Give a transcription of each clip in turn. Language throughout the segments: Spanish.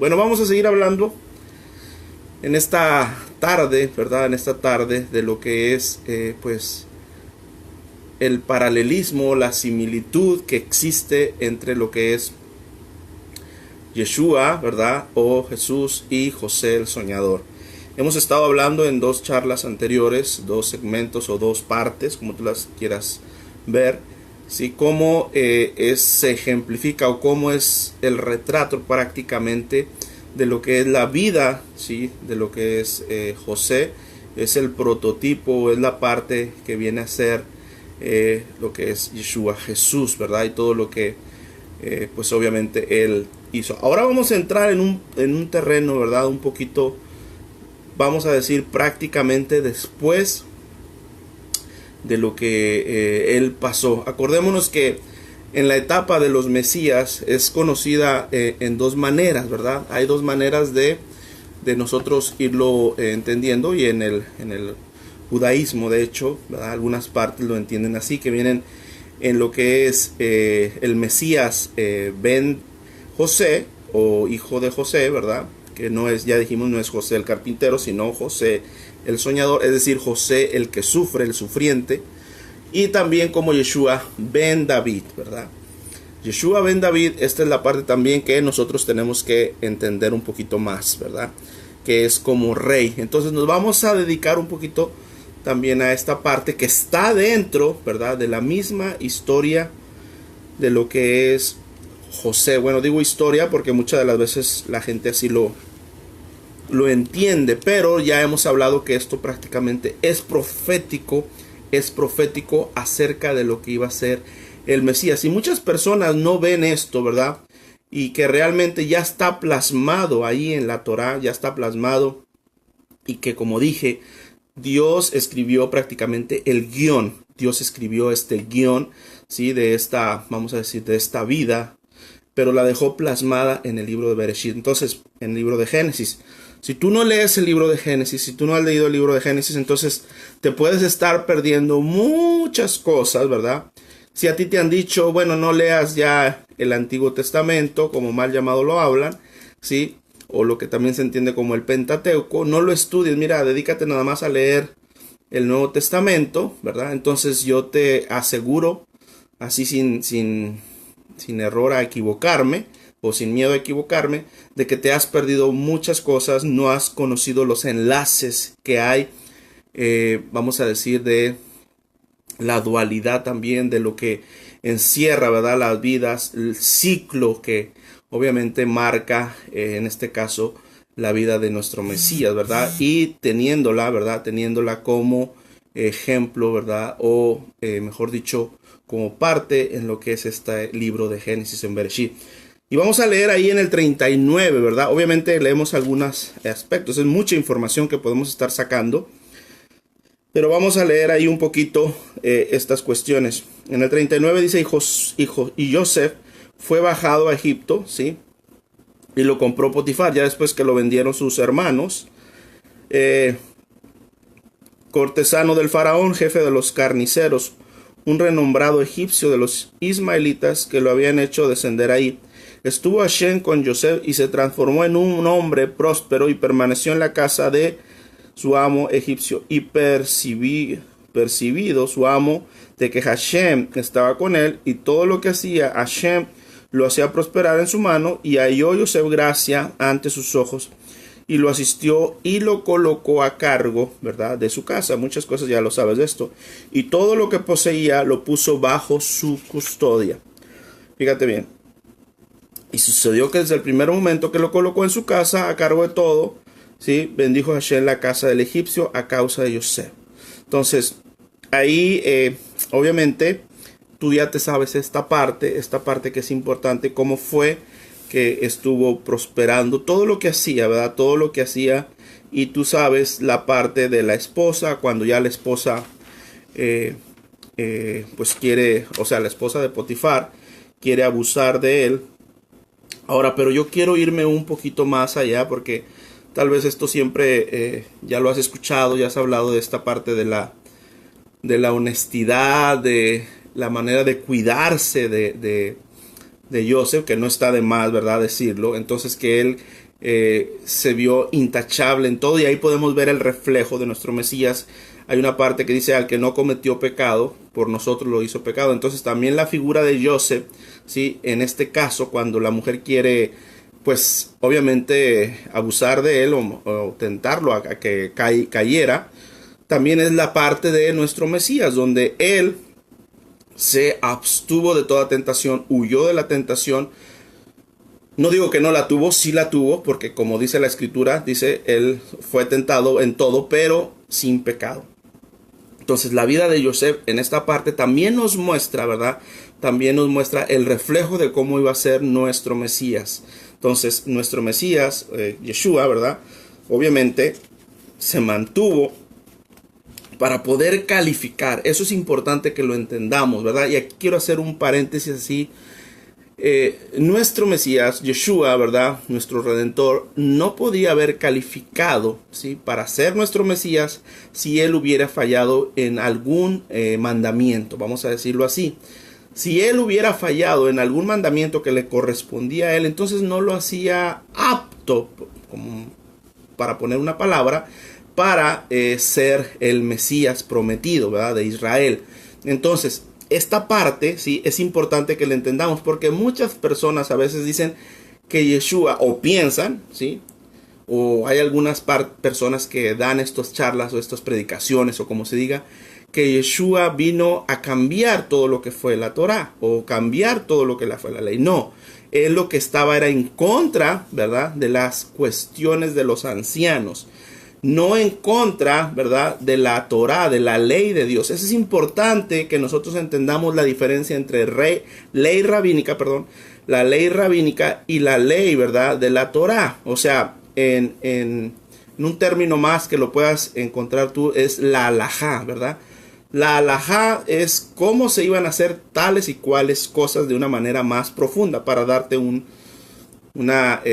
Bueno, vamos a seguir hablando en esta tarde, ¿verdad? En esta tarde de lo que es, pues, el paralelismo, la similitud que existe entre lo que es Yeshua, ¿verdad? O Jesús y José el Soñador. Hemos estado hablando en dos charlas anteriores, dos segmentos o dos partes, como tú las quieras ver, ¿sí? Cómo se ejemplifica o cómo es el retrato prácticamente de lo que es la vida, ¿sí? De lo que es José. Es el prototipo, es la parte que viene a ser lo que es Yeshua, Jesús, ¿verdad? Y todo lo que pues obviamente él hizo. Ahora vamos a entrar en un terreno, ¿verdad? Un poquito, vamos a decir, prácticamente después de lo que él pasó. Acordémonos que en la etapa de los Mesías es conocida en dos maneras, ¿verdad? Hay dos maneras de nosotros irlo entendiendo, y en el judaísmo, de hecho, ¿verdad? Algunas partes lo entienden así, que vienen en lo que es el Mesías Ben José, o hijo de José, ¿verdad? Que no es, ya dijimos, no es José el carpintero, sino José el soñador, es decir, José el que sufre, el sufriente. Y también como Yeshua Ben David, ¿verdad? Yeshua Ben David, esta es la parte también que nosotros tenemos que entender un poquito más, ¿verdad? Que es como rey. Entonces nos vamos a dedicar un poquito también a esta parte que está dentro, ¿verdad? De la misma historia de lo que es José. Bueno, digo historia porque muchas de las veces la gente así lo entiende, pero ya hemos hablado que esto prácticamente es profético acerca de lo que iba a ser el Mesías. Y muchas personas no ven esto, ¿verdad? Y que realmente ya está plasmado ahí en la Torá, ya está plasmado, y que, como dije, Dios escribió prácticamente el guión. Dios escribió este guión, ¿sí? De esta, vamos a decir, de esta vida, pero la dejó plasmada en el libro de Bereshit. Entonces, en el libro de Génesis. Si tú no lees el libro de Génesis, si tú no has leído el libro de Génesis, entonces te puedes estar perdiendo muchas cosas, ¿verdad? Si a ti te han dicho, bueno, no leas ya el Antiguo Testamento, como mal llamado lo hablan, ¿sí? O lo que también se entiende como el Pentateuco, no lo estudies, mira, dedícate nada más a leer el Nuevo Testamento, ¿verdad? Entonces yo te aseguro, así sin error a equivocarme, o sin miedo a equivocarme, de que te has perdido muchas cosas, no has conocido los enlaces que hay, vamos a decir, de la dualidad también, de lo que encierra, ¿verdad?, las vidas, el ciclo que obviamente marca, en este caso, la vida de nuestro Mesías, ¿verdad? Y teniéndola, ¿verdad?, teniéndola como ejemplo, ¿verdad?, o mejor dicho, como parte en lo que es este libro de Génesis en Bereshit. Y vamos a leer ahí en el 39, ¿verdad? Obviamente leemos algunos aspectos, es mucha información que podemos estar sacando, pero vamos a leer ahí un poquito estas cuestiones. En el 39 dice, y Joseph fue bajado a Egipto, ¿sí? Y lo compró Potifar, ya después que lo vendieron sus hermanos. Cortesano del faraón, jefe de los carniceros, un renombrado egipcio de los ismaelitas que lo habían hecho descender ahí. Estuvo Hashem con Joseph y se transformó en un hombre próspero y permaneció en la casa de su amo egipcio. Y percibido su amo de que Hashem estaba con él y todo lo que hacía, Hashem lo hacía prosperar en su mano, y halló Joseph gracia ante sus ojos y lo asistió y lo colocó a cargo, ¿verdad?, de su casa. Muchas cosas ya lo sabes de esto. Y todo lo que poseía lo puso bajo su custodia. Fíjate bien. Y sucedió que desde el primer momento que lo colocó en su casa, a cargo de todo, ¿sí?, bendijo Hashem la casa del egipcio a causa de Joseph. Entonces, ahí, obviamente, tú ya te sabes esta parte que es importante, cómo fue que estuvo prosperando, todo lo que hacía, ¿verdad? Todo lo que hacía. Y tú sabes la parte de la esposa, cuando ya la esposa, pues quiere, o sea, la esposa de Potifar quiere abusar de él. Ahora, pero yo quiero irme un poquito más allá, porque tal vez esto siempre ya lo has escuchado, ya has hablado de esta parte de la honestidad, de la manera de cuidarse de Joseph, que no está de más, ¿verdad?, decirlo. Entonces, que él se vio intachable en todo, y ahí podemos ver el reflejo de nuestro Mesías. Hay una parte que dice: al que no cometió pecado, por nosotros lo hizo pecado. Entonces también la figura de Joseph, ¿sí? En este caso, cuando la mujer quiere, pues obviamente abusar de él o tentarlo a que cayera, también es la parte de nuestro Mesías, donde él se abstuvo de toda tentación, huyó de la tentación. No digo que no la tuvo, sí la tuvo, porque como dice la escritura, dice: él fue tentado en todo, pero sin pecado. Entonces la vida de Joseph en esta parte también nos muestra, ¿verdad? También nos muestra el reflejo de cómo iba a ser nuestro Mesías. Entonces nuestro Mesías, Yeshua, ¿verdad? Obviamente se mantuvo para poder calificar. Eso es importante que lo entendamos, ¿verdad? Y aquí quiero hacer un paréntesis así. Nuestro Mesías, Yeshua, ¿verdad? Nuestro Redentor, no podía haber calificado, ¿sí?, para ser nuestro Mesías si él hubiera fallado en algún mandamiento, vamos a decirlo así. Si él hubiera fallado en algún mandamiento que le correspondía a él, entonces no lo hacía apto, como para poner una palabra, para ser el Mesías prometido, ¿verdad?, de Israel. Entonces, esta parte, sí, es importante que la entendamos, porque muchas personas a veces dicen que Yeshua, o piensan, sí, o hay algunas personas que dan estas charlas o estas predicaciones, o como se diga, que Yeshua vino a cambiar todo lo que fue la Torá, o cambiar todo lo que fue la ley. No, él lo que estaba era en contra, ¿verdad?, de las cuestiones de los ancianos. No en contra, ¿verdad?, de la Torá, de la ley de Dios. Eso es importante que nosotros entendamos la diferencia entre ley rabínica, la ley rabínica y la ley, ¿verdad?, de la Torá. O sea, en un término más que lo puedas encontrar tú, es la halajá, ¿verdad? La halajá es cómo se iban a hacer tales y cuales cosas de una manera más profunda, para darte una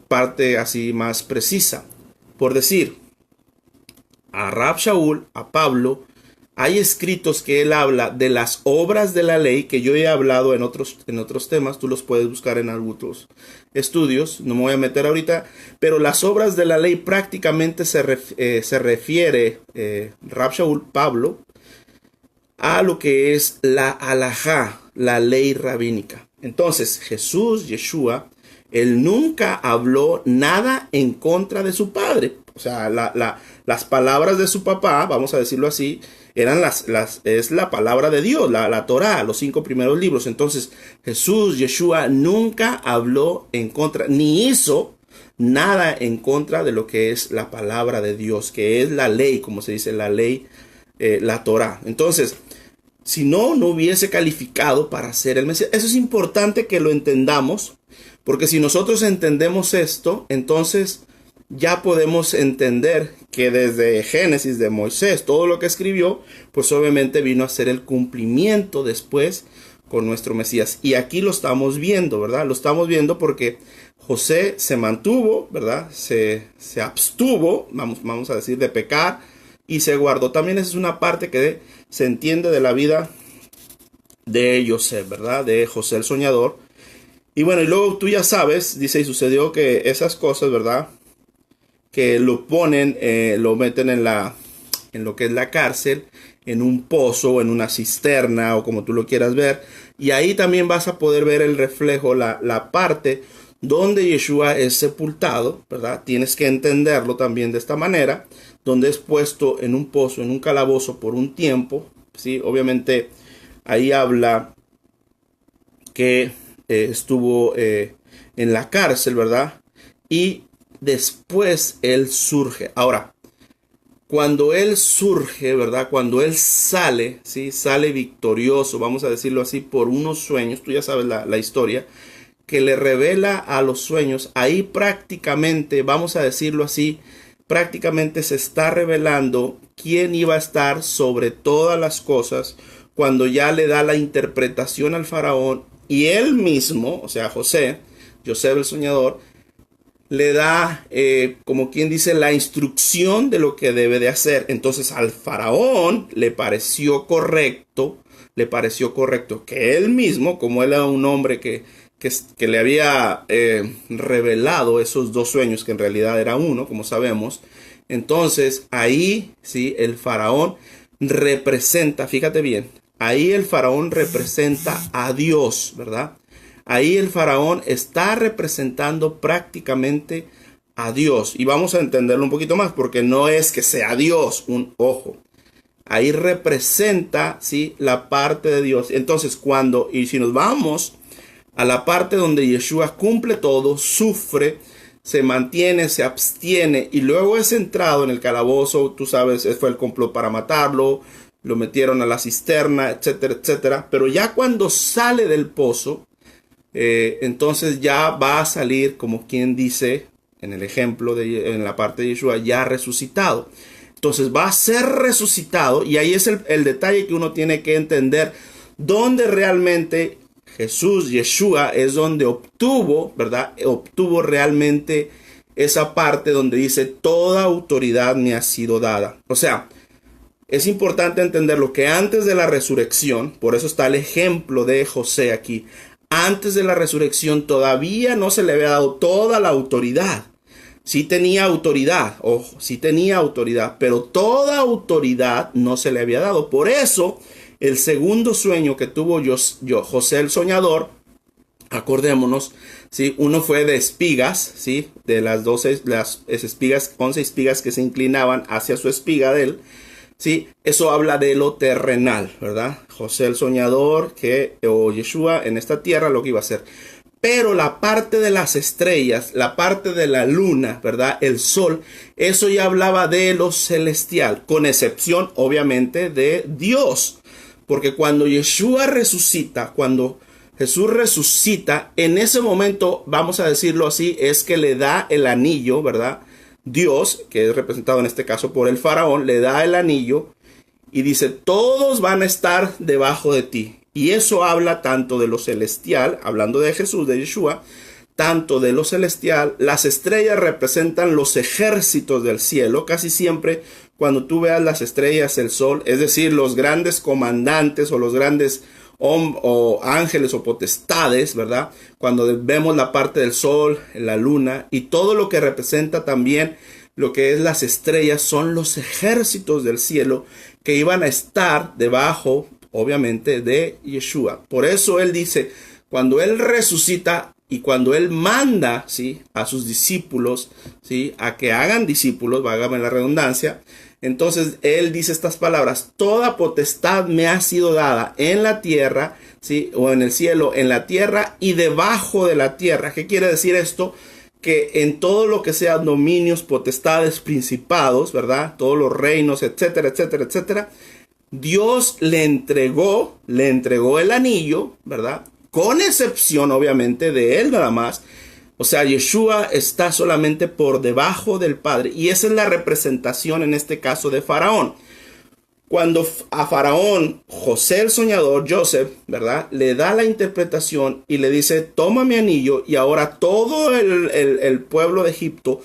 parte así más precisa. Por decir, a Rab Shaul, a Pablo, hay escritos que él habla de las obras de la ley, que yo he hablado en otros temas. Tú los puedes buscar en algunos estudios, no me voy a meter ahorita, pero las obras de la ley prácticamente se refiere Rab Shaul, Pablo, a lo que es la halajá, la ley rabínica. Entonces Jesús, Yeshua, él nunca habló nada en contra de su padre. O sea, las palabras de su papá, vamos a decirlo así, eran es la palabra de Dios, la Torá, los 5 primeros libros. Entonces, Jesús, Yeshua, nunca habló en contra, ni hizo nada en contra de lo que es la palabra de Dios, que es la ley, como se dice, la ley, la Torá. Entonces, si no hubiese calificado para ser el Mesías. Eso es importante que lo entendamos, porque si nosotros entendemos esto, entonces ya podemos entender que desde Génesis de Moisés, todo lo que escribió, pues obviamente vino a ser el cumplimiento después con nuestro Mesías. Y aquí lo estamos viendo, ¿verdad? Lo estamos viendo porque José se mantuvo, ¿verdad? Se abstuvo, vamos a decir, de pecar, y se guardó. También esa es una parte que se entiende de la vida de José, ¿verdad? De José el soñador. Y bueno, y luego tú ya sabes, dice, y sucedió que esas cosas, ¿verdad?, que lo ponen, lo meten en lo que es la cárcel, en un pozo, en una cisterna, o como tú lo quieras ver. Y ahí también vas a poder ver el reflejo, la parte donde Yeshua es sepultado, ¿verdad? Tienes que entenderlo también de esta manera, donde es puesto en un pozo, en un calabozo por un tiempo, ¿sí? Obviamente ahí habla que estuvo en la cárcel, ¿verdad? Y después él surge. Ahora, cuando él surge, ¿verdad?, cuando él sale, ¿sí?, sale victorioso, vamos a decirlo así, por unos sueños. Tú ya sabes la historia, que le revela a los sueños. Ahí prácticamente, vamos a decirlo así, prácticamente se está revelando quién iba a estar sobre todas las cosas, cuando ya le da la interpretación al faraón, y él mismo, o sea, José el soñador, le da, como quien dice, la instrucción de lo que debe de hacer. Entonces al faraón le pareció correcto que él mismo, como él era un hombre que que le había revelado esos dos sueños, que en realidad era uno, como sabemos. Entonces ahí, sí, el faraón representa, fíjate bien, ahí el faraón representa a Dios, ¿verdad? Ahí el faraón está representando prácticamente a Dios. Y vamos a entenderlo un poquito más, porque no es que sea Dios, un ojo. Ahí representa, ¿sí?, la parte de Dios. Entonces, y si nos vamos a la parte donde Yeshua cumple todo, sufre, se mantiene, se abstiene y luego es entrado en el calabozo, tú sabes, fue el complot para matarlo, lo metieron a la cisterna, etcétera, etcétera. Pero ya cuando sale del pozo, entonces ya va a salir, como quien dice, en el ejemplo, en la parte de Yeshua, ya resucitado. Entonces va a ser resucitado y ahí es el detalle que uno tiene que entender, donde realmente Jesús, Yeshua, es donde obtuvo, ¿verdad? Obtuvo realmente esa parte donde dice, toda autoridad me ha sido dada. O sea, es importante entender lo que antes de la resurrección, por eso está el ejemplo de José aquí, antes de la resurrección todavía no se le había dado toda la autoridad. Sí tenía autoridad, ojo, sí tenía autoridad, pero toda autoridad no se le había dado. Por eso, el segundo sueño que tuvo José el soñador, acordémonos, ¿sí? Uno fue de espigas, ¿sí? De las 11 espigas que se inclinaban hacia su espiga de él, ¿sí? Eso habla de lo terrenal, ¿verdad? José el soñador, o Yeshua en esta tierra, lo que iba a hacer. Pero la parte de las estrellas, la parte de la luna, ¿verdad? El sol, eso ya hablaba de lo celestial, con excepción, obviamente, de Dios. Porque cuando Yeshua resucita, cuando Jesús resucita, en ese momento, vamos a decirlo así, es que le da el anillo, ¿verdad? Dios, que es representado en este caso por el faraón, le da el anillo y dice, todos van a estar debajo de ti. Y eso habla tanto de lo celestial, hablando de Jesús, de Yeshua, tanto de lo celestial. Las estrellas representan los ejércitos del cielo. Casi siempre cuando tú veas las estrellas, el sol, es decir, los grandes comandantes o los grandes o ángeles o potestades, ¿verdad? Cuando vemos la parte del sol, la luna y todo lo que representa también lo que es las estrellas, son los ejércitos del cielo que iban a estar debajo, obviamente, de Yeshua. Por eso él dice, cuando él resucita y cuando él manda, ¿sí?, a sus discípulos, ¿sí?, a que hagan discípulos, válgame la redundancia, entonces él dice estas palabras, toda potestad me ha sido dada en la tierra, ¿sí?, o en el cielo, en la tierra y debajo de la tierra. ¿Qué quiere decir esto? Que en todo lo que sean dominios, potestades, principados, ¿verdad?, todos los reinos, etcétera, etcétera, etcétera, Dios le entregó el anillo, ¿verdad? Con excepción, obviamente, de él nada más. O sea, Yeshua está solamente por debajo del Padre. Y esa es la representación en este caso de Faraón. Cuando a Faraón, José el soñador, Joseph, ¿verdad?, le da la interpretación y le dice, toma mi anillo y ahora todo el pueblo de Egipto,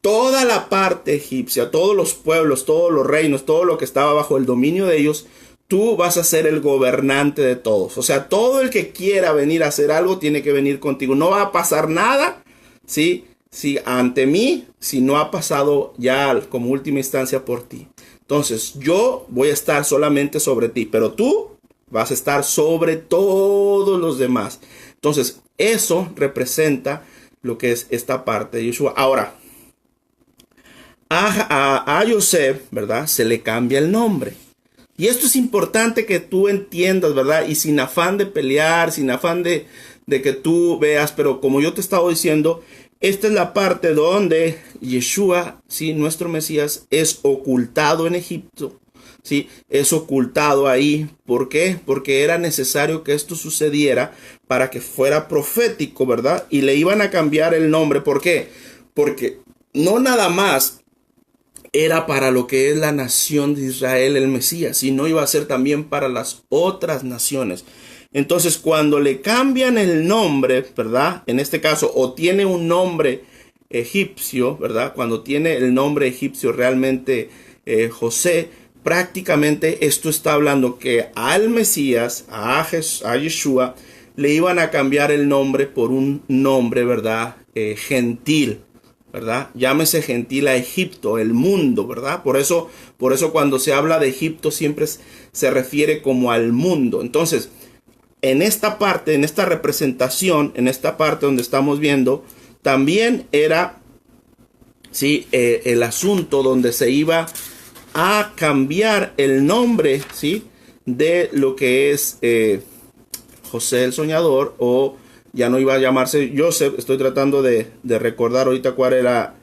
toda la parte egipcia, todos los pueblos, todos los reinos, todo lo que estaba bajo el dominio de ellos, tú vas a ser el gobernante de todos. O sea, todo el que quiera venir a hacer algo tiene que venir contigo. No va a pasar nada, ¿sí? Si ante mí, si no ha pasado ya como última instancia por ti. Entonces, yo voy a estar solamente sobre ti, pero tú vas a estar sobre todos los demás. Entonces, eso representa lo que es esta parte de Yeshua. Ahora, a Yosef, ¿verdad?, se le cambia el nombre. Y esto es importante que tú entiendas, ¿verdad? Y sin afán de pelear, sin afán de que tú veas, pero como yo te estaba diciendo, esta es la parte donde Yeshua, ¿sí?, nuestro Mesías, es ocultado en Egipto, ¿sí? Es ocultado ahí. ¿Por qué? Porque era necesario que esto sucediera para que fuera profético, ¿verdad? Y le iban a cambiar el nombre. ¿Por qué? Porque no nada más era para lo que es la nación de Israel el Mesías, sino iba a ser también para las otras naciones. Entonces, cuando le cambian el nombre, ¿verdad?, en este caso, o tiene un nombre egipcio, ¿verdad?, cuando tiene el nombre egipcio realmente José, prácticamente esto está hablando que al Mesías, a Yeshua, le iban a cambiar el nombre por un nombre, ¿verdad? Gentil, ¿verdad? Llámese gentil a Egipto, el mundo, ¿verdad? Por eso cuando se habla de Egipto siempre se refiere como al mundo. Entonces, en esta parte, en esta representación, en esta parte donde estamos viendo, también era, ¿sí? El asunto donde se iba a cambiar el nombre, ¿sí? De lo que es José el Soñador, o ya no iba a llamarse Joseph. Estoy tratando de recordar ahorita cuál era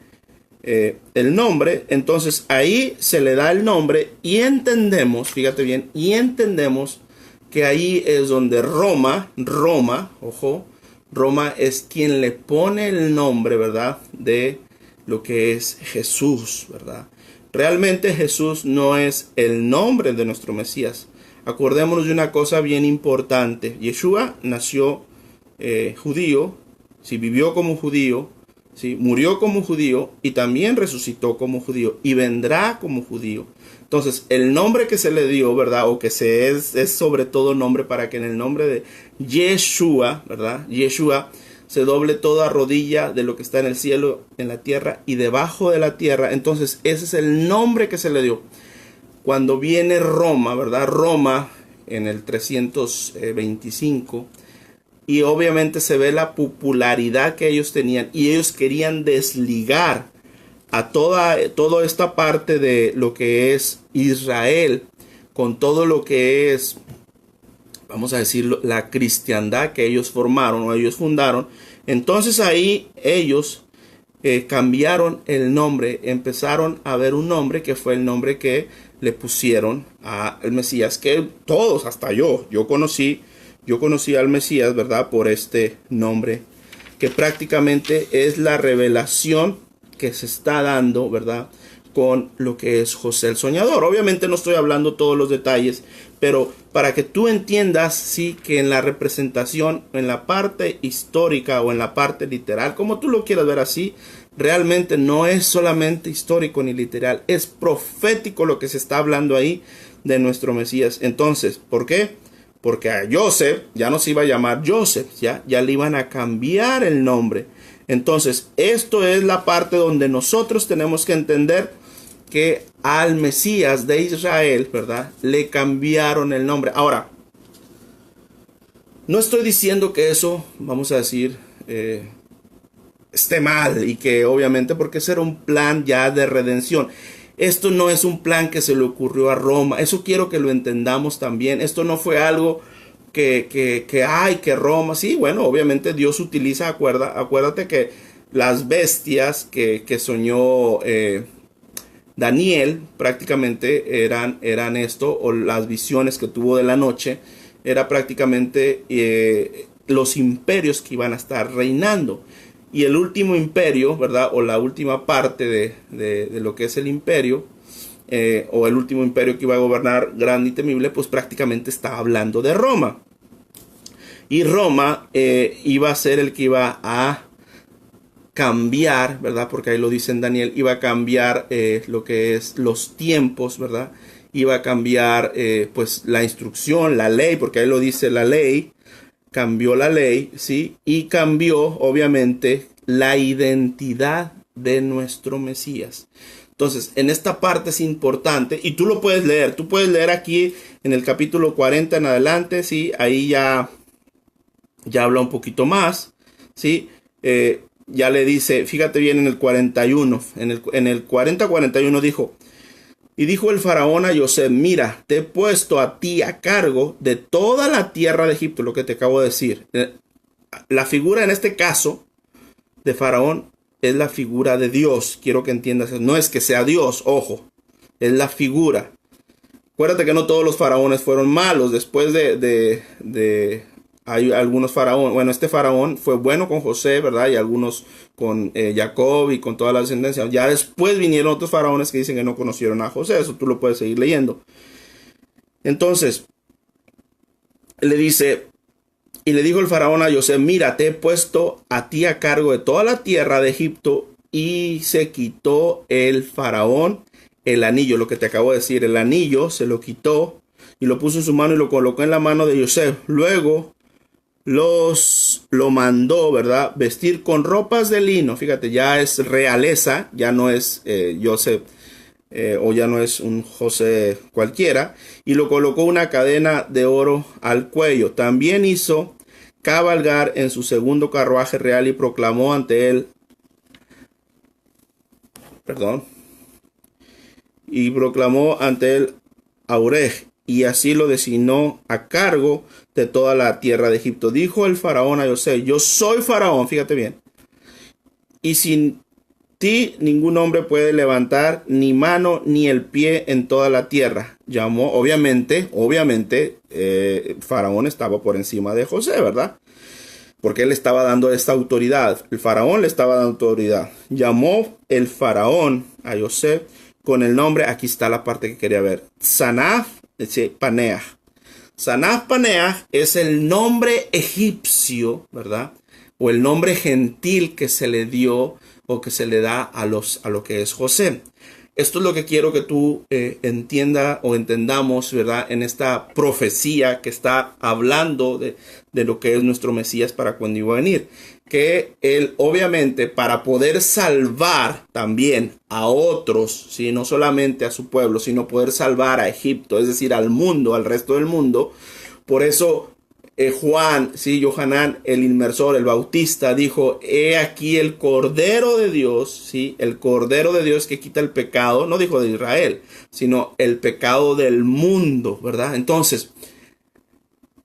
el nombre. Entonces ahí se le da el nombre y entendemos, fíjate bien, y entendemos que ahí es donde Roma, ojo, Roma es quien le pone el nombre, ¿verdad? De lo que es Jesús, ¿verdad? Realmente Jesús no es el nombre de nuestro Mesías. Acordémonos de una cosa bien importante. Yeshua nació judío, si vivió como judío, ¿sí? Murió como judío y también resucitó como judío y vendrá como judío. Entonces, el nombre que se le dio, ¿verdad? O que es sobre todo nombre para que en el nombre de Yeshua, ¿verdad? Yeshua se doble toda rodilla de lo que está en el cielo, en la tierra y debajo de la tierra. Entonces, ese es el nombre que se le dio. Cuando viene Roma, ¿verdad? Roma en el 325. Y obviamente se ve la popularidad que ellos tenían. Y ellos querían desligar a toda esta parte de lo que es Israel. Con todo lo que es, vamos a decirlo, la cristiandad que ellos formaron o ellos fundaron. Entonces ahí ellos cambiaron el nombre. Empezaron a ver un nombre que fue el nombre que le pusieron al Mesías. Que todos, hasta yo conocí al Mesías, ¿verdad? Por este nombre, que prácticamente es la revelación que se está dando, ¿verdad? Con lo que es José el Soñador. Obviamente no estoy hablando todos los detalles, pero para que tú entiendas, sí, que en la representación, en la parte histórica o en la parte literal, como tú lo quieras ver así, realmente no es solamente histórico ni literal, es profético lo que se está hablando ahí de nuestro Mesías. Entonces, ¿por qué? Porque a Joseph ya no se iba a llamar Joseph, ya le iban a cambiar el nombre. Entonces, esto es la parte donde nosotros tenemos que entender que al Mesías de Israel, ¿verdad? Le cambiaron el nombre. Ahora, no estoy diciendo que eso, vamos a decir, esté mal, y que obviamente, porque ese era un plan ya de redención. Esto no es un plan que se le ocurrió a Roma. Eso quiero que lo entendamos también. Esto no fue algo que Roma. Sí, bueno, obviamente Dios utiliza, acuérdate que las bestias que soñó Daniel prácticamente eran esto, o las visiones que tuvo de la noche, era prácticamente los imperios que iban a estar reinando. Y el último imperio, ¿verdad? O la última parte de lo que es el imperio, o el último imperio que iba a gobernar grande y temible, pues prácticamente está hablando de Roma. Y Roma iba a ser el que iba a cambiar, ¿verdad? Porque ahí lo dice en Daniel, iba a cambiar lo que es los tiempos, ¿verdad? Iba a cambiar pues la instrucción, la ley, porque ahí lo dice la ley. Cambió la ley, ¿sí? Y cambió, obviamente, la identidad de nuestro Mesías. Entonces, en esta parte es importante, y tú lo puedes leer. Tú puedes leer aquí en el capítulo 40 en adelante, ¿sí? Ahí ya habla un poquito más, ¿sí? Ya le dice, fíjate bien en el 41. En el 40-41 dijo... Y dijo el faraón a José, mira, te he puesto a ti a cargo de toda la tierra de Egipto, lo que te acabo de decir. La figura en este caso de faraón es la figura de Dios. Quiero que entiendas eso. No es que sea Dios, ojo, es la figura. Acuérdate que no todos los faraones fueron malos. Después hay algunos faraones. Bueno, este faraón fue bueno con José, ¿verdad? Y algunos con Jacob y con toda la descendencia. Ya después vinieron otros faraones que dicen que no conocieron a José. Eso tú lo puedes seguir leyendo. Entonces, le dice, y le dijo el faraón a José, mira, te he puesto a ti a cargo de toda la tierra de Egipto. Y se quitó el faraón el anillo, lo que te acabo de decir. El anillo se lo quitó y lo puso en su mano y lo colocó en la mano de José. Luego lo mandó, ¿verdad? Vestir con ropas de lino. Fíjate, ya es realeza, ya no es Joseph o ya no es un José cualquiera. Y lo colocó una cadena de oro al cuello. También hizo cabalgar en su segundo carruaje real y proclamó ante él, perdón, y proclamó ante él Aurej, y así lo designó a cargo de toda la tierra de Egipto. Dijo el faraón a José: yo soy faraón, fíjate bien, y sin ti ningún hombre puede levantar ni mano ni el pie en toda la tierra. Llamó, obviamente, faraón estaba por encima de José, ¿verdad? Porque él estaba dando esta autoridad. El faraón le estaba dando autoridad. Llamó el faraón a José con el nombre, aquí está la parte que quería ver, Sanaf Paneah. Sanaf Paneah es el nombre egipcio, ¿verdad? O el nombre gentil que se le dio o que se le da a lo que es José. Esto es lo que quiero que tú entienda o entendamos, ¿verdad? En esta profecía que está hablando de lo que es nuestro Mesías para cuando iba a venir. Que él, obviamente, para poder salvar también a otros, ¿sí? No solamente a su pueblo, sino poder salvar a Egipto, es decir, al mundo, al resto del mundo. Por eso Juan, sí, Yohanan, el inmersor, el bautista, dijo: he aquí el Cordero de Dios, sí, el Cordero de Dios que quita el pecado, no dijo de Israel, sino el pecado del mundo, ¿verdad? Entonces,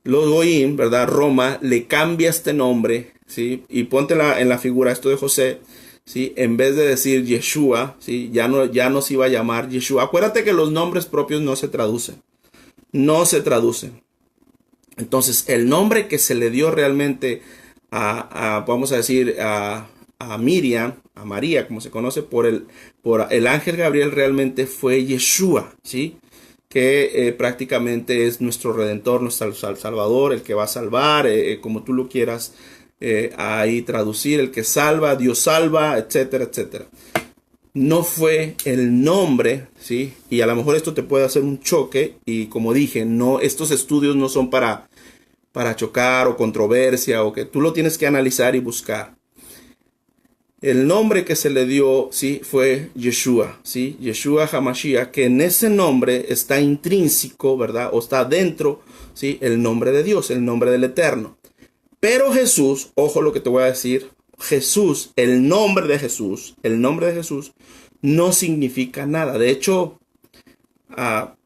los Goyim, ¿verdad? Roma le cambia este nombre, ¿sí? Y ponte en la figura esto de José, ¿sí? En vez de decir Yeshua, ¿sí? Ya no se iba a llamar Yeshua. Acuérdate que los nombres propios no se traducen. No se traducen. Entonces, el nombre que se le dio realmente vamos a decir, a Miriam, a María, como se conoce por el ángel Gabriel, realmente fue Yeshua, ¿sí? Que prácticamente es nuestro Redentor, nuestro Salvador, el que va a salvar, como tú lo quieras ahí traducir, el que salva, Dios salva, etcétera, etcétera. No fue el nombre, ¿sí? Y a lo mejor esto te puede hacer un choque, y como dije, no, estos estudios no son para chocar o controversia, o que tú lo tienes que analizar y buscar. El nombre que se le dio, ¿sí? Fue Yeshua, ¿sí? Yeshua HaMashiach, que en ese nombre está intrínseco, ¿verdad? O está dentro, ¿sí? El nombre de Dios, el nombre del Eterno. Pero Jesús, ojo lo que te voy a decir, Jesús, el nombre de Jesús no significa nada. De hecho,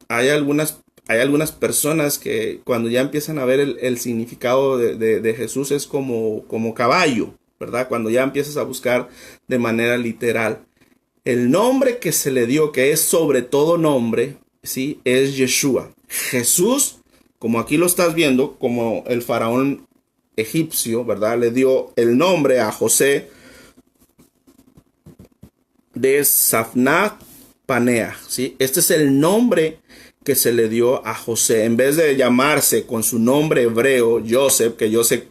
hay algunas personas que cuando ya empiezan a ver el significado de Jesús es como caballo, ¿verdad? Cuando ya empiezas a buscar de manera literal. El nombre que se le dio, que es sobre todo nombre, ¿sí? Es Yeshua. Jesús, como aquí lo estás viendo, como el faraón egipcio, ¿verdad? Le dio el nombre a José de Safnat Paneah, ¿sí? Este es el nombre que se le dio a José. En vez de llamarse con su nombre hebreo, Joseph, que Joseph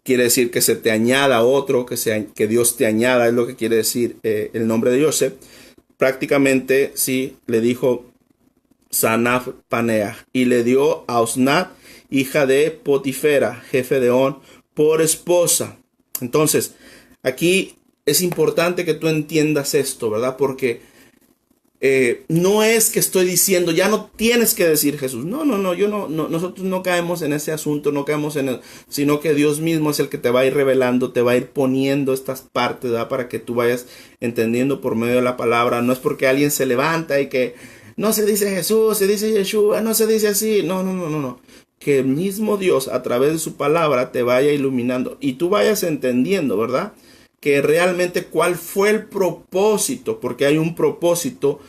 quiere decir que se te añada otro, que Dios te añada, es lo que quiere decir el nombre de Joseph. Prácticamente, sí, le dijo Sanaf Paneah, y le dio a Osnat, hija de Potifera, jefe de On, por esposa. Entonces, aquí es importante que tú entiendas esto, ¿verdad? Porque no es que estoy diciendo, ya no tienes que decir Jesús. No, nosotros no caemos en ese asunto, no caemos en sino que Dios mismo es el que te va a ir revelando, te va a ir poniendo estas partes, ¿verdad? Para que tú vayas entendiendo por medio de la palabra. No es porque alguien se levanta y que no se dice Jesús, se dice Yeshua, no se dice así. No. Que el mismo Dios a través de su palabra te vaya iluminando y tú vayas entendiendo, ¿verdad? Que realmente cuál fue el propósito, porque hay un propósito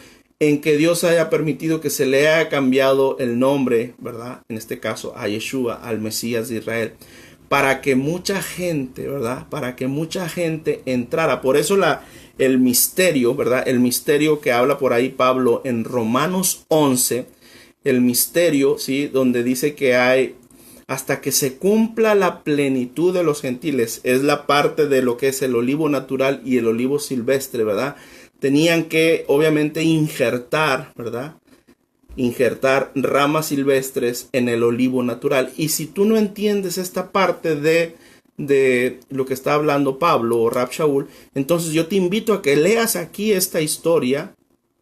en que Dios haya permitido que se le haya cambiado el nombre, ¿verdad? En este caso a Yeshua, al Mesías de Israel, para que mucha gente, ¿verdad? Para que mucha gente entrara. Por eso el misterio, ¿verdad? El misterio que habla por ahí Pablo en Romanos 11, el misterio, ¿sí? Donde dice que hay hasta que se cumpla la plenitud de los gentiles. Es la parte de lo que es el olivo natural y el olivo silvestre, ¿verdad? Tenían que, obviamente, injertar, ¿verdad? injertar ramas silvestres en el olivo natural. Y si tú no entiendes esta parte de lo que está hablando Pablo o Rab Shaul, entonces yo te invito a que leas aquí esta historia,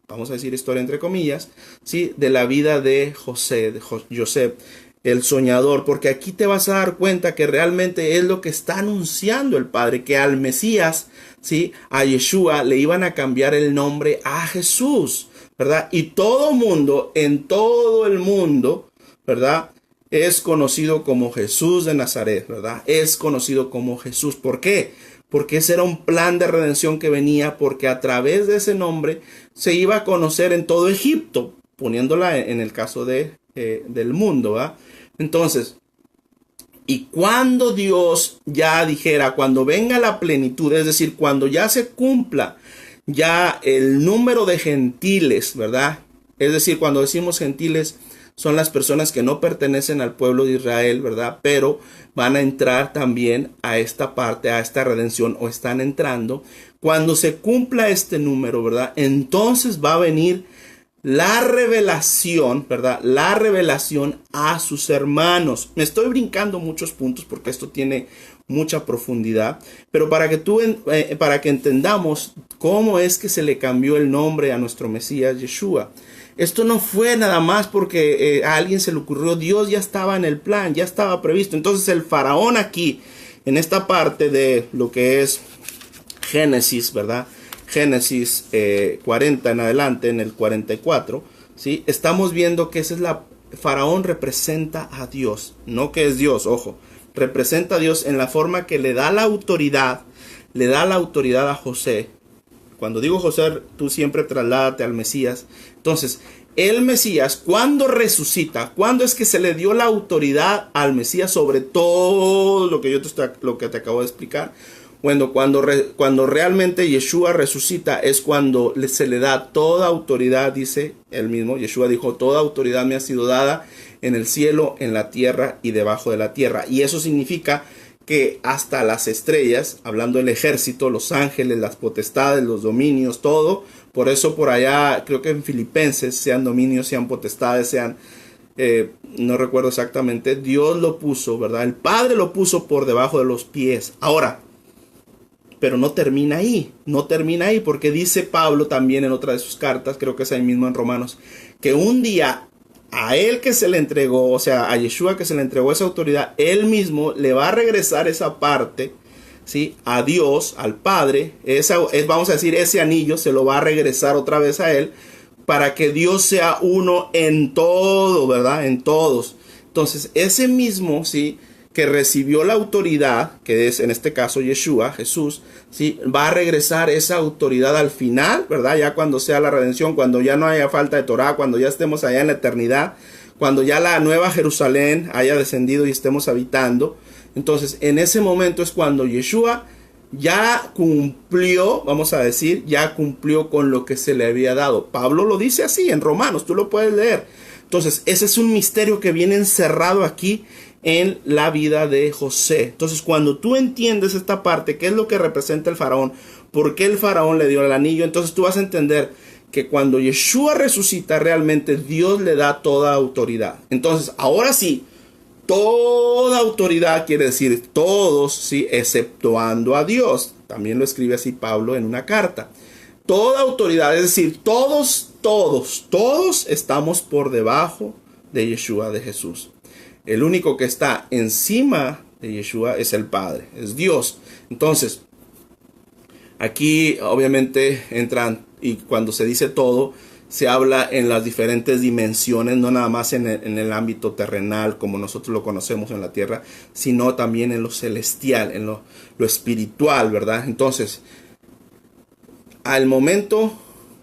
vamos a decir historia entre comillas, ¿sí? De la vida de José, de Joseph, el soñador, porque aquí te vas a dar cuenta que realmente es lo que está anunciando el Padre, que al Mesías, ¿sí? A Yeshua le iban a cambiar el nombre a Jesús, ¿verdad? Y todo mundo, en todo el mundo, ¿verdad? Es conocido como Jesús de Nazaret, ¿verdad? Es conocido como Jesús. ¿Por qué? Porque ese era un plan de redención que venía, porque a través de ese nombre se iba a conocer en todo Egipto, poniéndola en el caso del mundo, ¿verdad? Entonces, y cuando Dios ya dijera, cuando venga la plenitud, es decir, cuando ya se cumpla ya el número de gentiles, ¿verdad? Es decir, cuando decimos gentiles, son las personas que no pertenecen al pueblo de Israel, ¿verdad? Pero van a entrar también a esta parte, a esta redención, o están entrando. Cuando se cumpla este número, ¿verdad? Entonces va a venir la revelación, ¿verdad? La revelación a sus hermanos. Me estoy brincando muchos puntos porque esto tiene mucha profundidad, pero para que entendamos cómo es que se le cambió el nombre a nuestro Mesías Yeshua. Esto no fue nada más porque a alguien se le ocurrió. Dios ya estaba en el plan, ya estaba previsto. Entonces el faraón aquí, en esta parte de lo que es Génesis, ¿verdad? Génesis 40 en adelante, en el 44, ¿sí? Estamos viendo que faraón representa a Dios, no que es Dios, ojo. Representa a Dios en la forma que le da la autoridad a José. Cuando digo José, tú siempre trasládate al Mesías. Entonces, el Mesías, cuando resucita, ¿cuándo es que se le dio la autoridad al Mesías sobre todo lo que te acabo de explicar? Bueno, cuando realmente Yeshua resucita es cuando se le da toda autoridad, dice él mismo. Yeshua dijo, toda autoridad me ha sido dada en el cielo, en la tierra y debajo de la tierra. Y eso significa que hasta las estrellas, hablando del ejército, los ángeles, las potestades, los dominios, todo. Por eso por allá, creo que en Filipenses, sean dominios, sean potestades, sean, no recuerdo exactamente, Dios lo puso, ¿verdad? El Padre lo puso por debajo de los pies. Ahora, pero no termina ahí, porque dice Pablo también en otra de sus cartas, creo que es ahí mismo en Romanos, que un día a él que se le entregó, o sea, a Yeshua que se le entregó esa autoridad, él mismo le va a regresar esa parte, ¿sí? A Dios, al Padre, vamos a decir, ese anillo se lo va a regresar otra vez a él, para que Dios sea uno en todo, ¿verdad? En todos. Entonces, ese mismo, ¿sí? Que recibió la autoridad, que es en este caso Yeshua, Jesús, ¿sí? Va a regresar esa autoridad al final, ¿verdad? Ya cuando sea la redención, cuando ya no haya falta de Torah, cuando ya estemos allá en la eternidad, cuando ya la nueva Jerusalén haya descendido y estemos habitando. Entonces, en ese momento es cuando Yeshua ya cumplió, vamos a decir, ya cumplió con lo que se le había dado. Pablo lo dice así en Romanos, tú lo puedes leer. Entonces, ese es un misterio que viene encerrado aquí en la vida de José. Entonces, cuando tú entiendes esta parte, qué es lo que representa el faraón, por qué el faraón le dio el anillo, entonces tú vas a entender que cuando Yeshua resucita, realmente Dios le da toda autoridad. Entonces, ahora sí, toda autoridad quiere decir todos, sí, exceptuando a Dios. También lo escribe así Pablo en una carta. Toda autoridad, es decir, todos estamos por debajo de Yeshua, de Jesús. El único que está encima de Yeshua es el Padre, es Dios. Entonces, aquí obviamente entran, y cuando se dice todo, se habla en las diferentes dimensiones, no nada más en el ámbito terrenal como nosotros lo conocemos en la tierra, sino también en lo celestial, en lo espiritual, ¿verdad? Entonces, al momento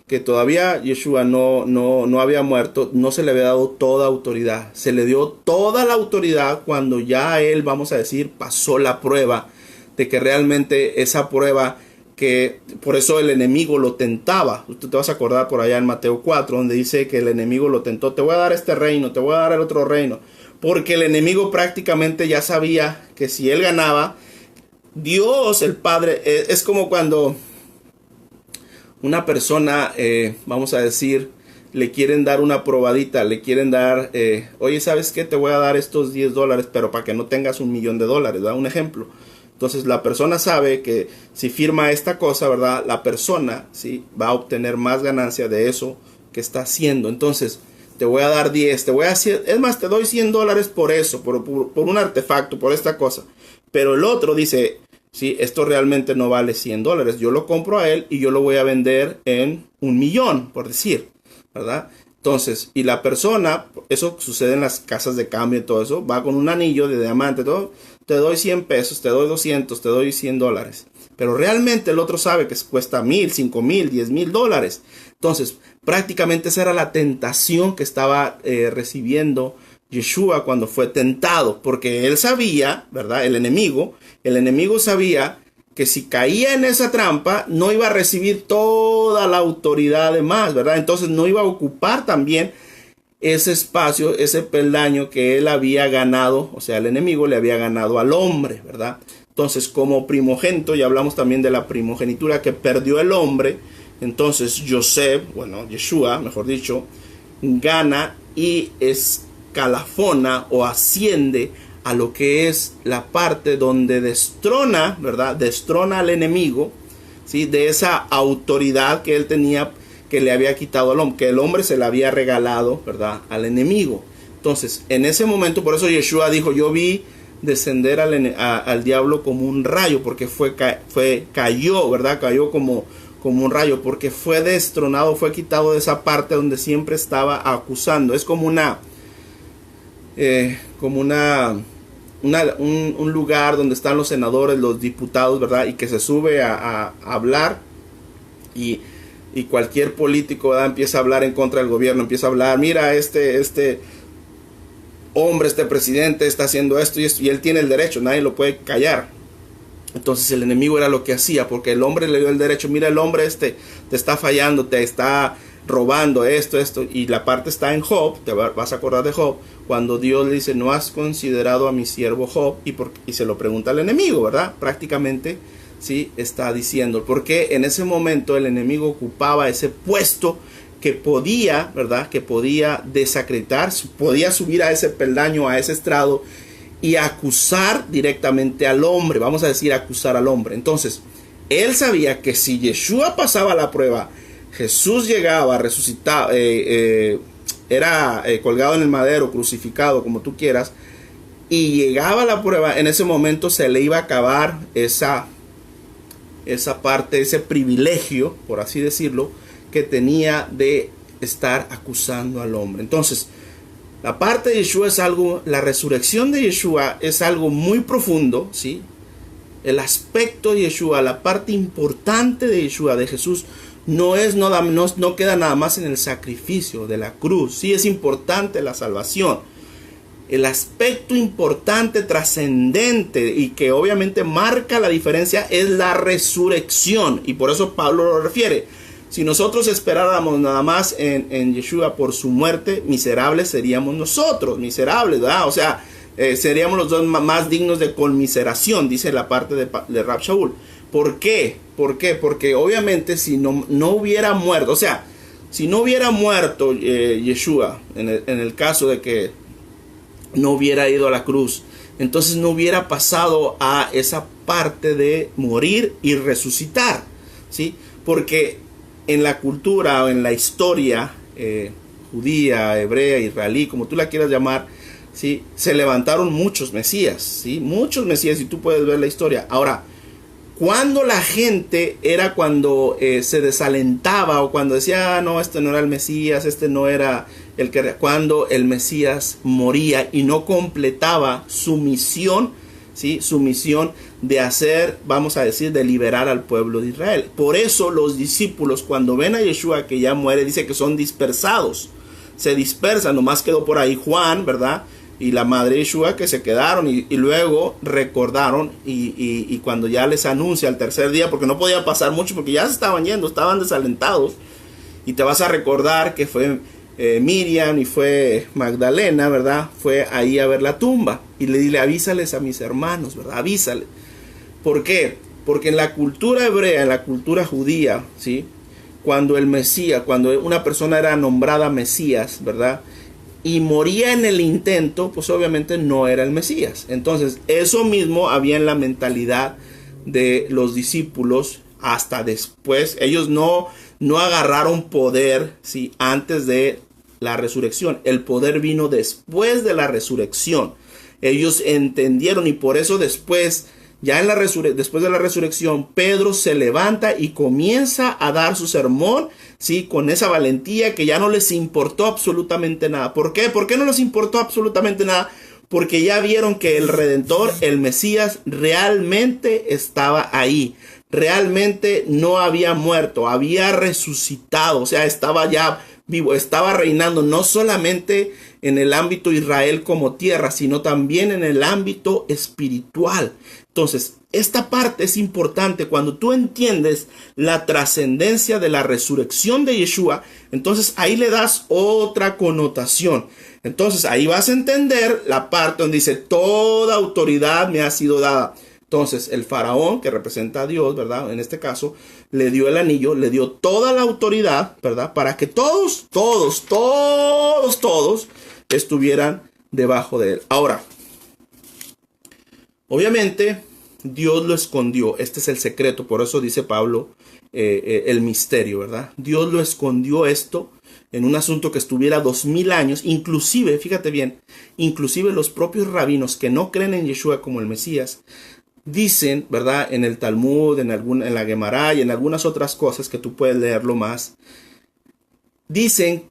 que todavía Yeshua no había muerto, no se le había dado toda autoridad. Se le dio toda la autoridad cuando ya él, vamos a decir, pasó la prueba, de que realmente esa prueba, que por eso el enemigo lo tentaba. Tú te vas a acordar por allá en Mateo 4, donde dice que el enemigo lo tentó. Te voy a dar este reino, te voy a dar el otro reino. Porque el enemigo prácticamente ya sabía que si él ganaba, Dios, el Padre, es como cuando una persona, vamos a decir, le quieren dar una probadita, le quieren dar, oye, ¿sabes qué? Te voy a dar estos $10, pero para que no tengas $1,000,000, ¿verdad? Un ejemplo. Entonces la persona sabe que si firma esta cosa, ¿verdad? La persona, ¿sí?, va a obtener más ganancia de eso que está haciendo. Entonces, te voy a dar 10, te voy a hacer, es más, te doy $100 por eso, por un artefacto, por esta cosa. Pero el otro dice, sí, esto realmente no vale $100. Yo lo compro a él y yo lo voy a vender en 1,000,000, por decir, ¿verdad? Entonces, y la persona, eso sucede en las casas de cambio y todo eso, va con un anillo de diamante, todo, te doy 100 pesos, te doy 200, te doy $100. Pero realmente el otro sabe que cuesta 1,000, 5,000, $10,000. Entonces, prácticamente esa era la tentación que estaba recibiendo Yeshua cuando fue tentado, porque él sabía, ¿verdad? El enemigo sabía que si caía en esa trampa no iba a recibir toda la autoridad de más, ¿verdad? Entonces no iba a ocupar también ese espacio, ese peldaño que él había ganado, o sea, el enemigo le había ganado al hombre, ¿verdad? Entonces, como primogénito, ya hablamos también de la primogenitura que perdió el hombre, entonces Yeshua, mejor dicho, gana y escalafona o asciende a lo que es la parte donde destrona, ¿verdad? Destrona al enemigo, ¿sí? De esa autoridad que él tenía, que le había quitado al hombre, que el hombre se le había regalado, ¿verdad? Al enemigo. Entonces, en ese momento, por eso Yeshua dijo, yo vi descender al diablo como un rayo, porque cayó, ¿verdad? Cayó como un rayo, porque fue destronado, fue quitado de esa parte donde siempre estaba acusando. Es como un lugar donde están los senadores, los diputados, ¿verdad? Y que se sube a hablar y cualquier político, ¿verdad?, empieza a hablar en contra del gobierno, empieza a hablar, mira, este hombre, este presidente está haciendo esto y esto, y él tiene el derecho, nadie lo puede callar. Entonces el enemigo era lo que hacía, porque el hombre le dio el derecho, mira, el hombre te está fallando, te está robando esto, y la parte está en Job, te vas a acordar de Job, cuando Dios le dice, no has considerado a mi siervo Job, y se lo pregunta al enemigo, ¿verdad? Prácticamente, sí, está diciendo, porque en ese momento el enemigo ocupaba ese puesto que podía, ¿verdad?, que podía desacreditar, podía subir a ese peldaño, a ese estrado, y acusar directamente al hombre, vamos a decir acusar al hombre. Entonces, él sabía que si Yeshua pasaba la prueba, Jesús llegaba, resucitado, era colgado en el madero, crucificado, como tú quieras, y llegaba la prueba, en ese momento se le iba a acabar esa parte, ese privilegio, por así decirlo, que tenía de estar acusando al hombre. Entonces, la parte de Yeshua es algo, la resurrección de Yeshua es algo muy profundo, ¿sí? El aspecto de Yeshua, la parte importante de Yeshua, de Jesús, no queda nada más en el sacrificio de la cruz. Sí es importante la salvación. El aspecto importante, trascendente y que obviamente marca la diferencia es la resurrección. Y por eso Pablo lo refiere. Si nosotros esperáramos nada más en Yeshua por su muerte, miserables seríamos nosotros, miserables, ¿verdad? O sea, seríamos los dos más dignos de conmiseración, dice la parte de Rab Shaul. ¿Por qué? Porque obviamente si no hubiera muerto, o sea, si no hubiera muerto Yeshua, en el caso de que no hubiera ido a la cruz, entonces no hubiera pasado a esa parte de morir y resucitar, ¿sí? Porque en la cultura o en la historia judía, hebrea, israelí, como tú la quieras llamar, ¿sí?, se levantaron muchos mesías, ¿sí? Muchos mesías, y tú puedes ver la historia. Ahora, cuando la gente era cuando se desalentaba o cuando decía, no, este no era el Mesías, este no era el que... Cuando el Mesías moría y no completaba su misión, ¿sí?, su misión de hacer, vamos a decir, de liberar al pueblo de Israel. Por eso los discípulos, cuando ven a Yeshua que ya muere, dice que son dispersados. Se dispersan, nomás quedó por ahí Juan, ¿verdad?, y la madre de Yeshua, que se quedaron y luego recordaron y cuando ya les anuncia al tercer día, porque no podía pasar mucho porque ya se estaban yendo, estaban desalentados, y te vas a recordar que fue Miriam y fue Magdalena, ¿verdad?, fue ahí a ver la tumba y le dile, avísales a mis hermanos, ¿verdad?, avísales. ¿Por qué? Porque en la cultura hebrea, en la cultura judía, ¿sí?, cuando el Mesías, cuando una persona era nombrada Mesías, ¿verdad? Y moría en el intento, pues obviamente no era el Mesías. Entonces, eso mismo había en la mentalidad de los discípulos hasta después. Ellos no agarraron poder, ¿sí?, antes de la resurrección. El poder vino después de la resurrección. Ellos entendieron, y por eso después, ya en después de la resurrección, Pedro se levanta y comienza a dar su sermón, ¿sí?, con esa valentía, que ya no les importó absolutamente nada. ¿Por qué? ¿Por qué no les importó absolutamente nada? Porque ya vieron que el Redentor, el Mesías, realmente estaba ahí. Realmente no había muerto, había resucitado, o sea, estaba ya vivo, estaba reinando no solamente en el ámbito Israel como tierra, sino también en el ámbito espiritual. Entonces, esta parte es importante. Cuando tú entiendes la trascendencia de la resurrección de Yeshua, entonces ahí le das otra connotación. Entonces ahí vas a entender la parte donde dice: toda autoridad me ha sido dada. Entonces el faraón, que representa a Dios, ¿verdad?, en este caso, le dio el anillo, le dio toda la autoridad, ¿verdad?, para que todos estuvieran debajo de él. Ahora, obviamente, Dios lo escondió. Este es el secreto. Por eso dice Pablo, el misterio, ¿verdad? Dios lo escondió esto en un asunto que estuviera 2000 años. Inclusive, fíjate bien, inclusive los propios rabinos que no creen en Yeshua como el Mesías, dicen, ¿verdad?, en el Talmud, en la Gemara y en algunas otras cosas que tú puedes leerlo más, dicen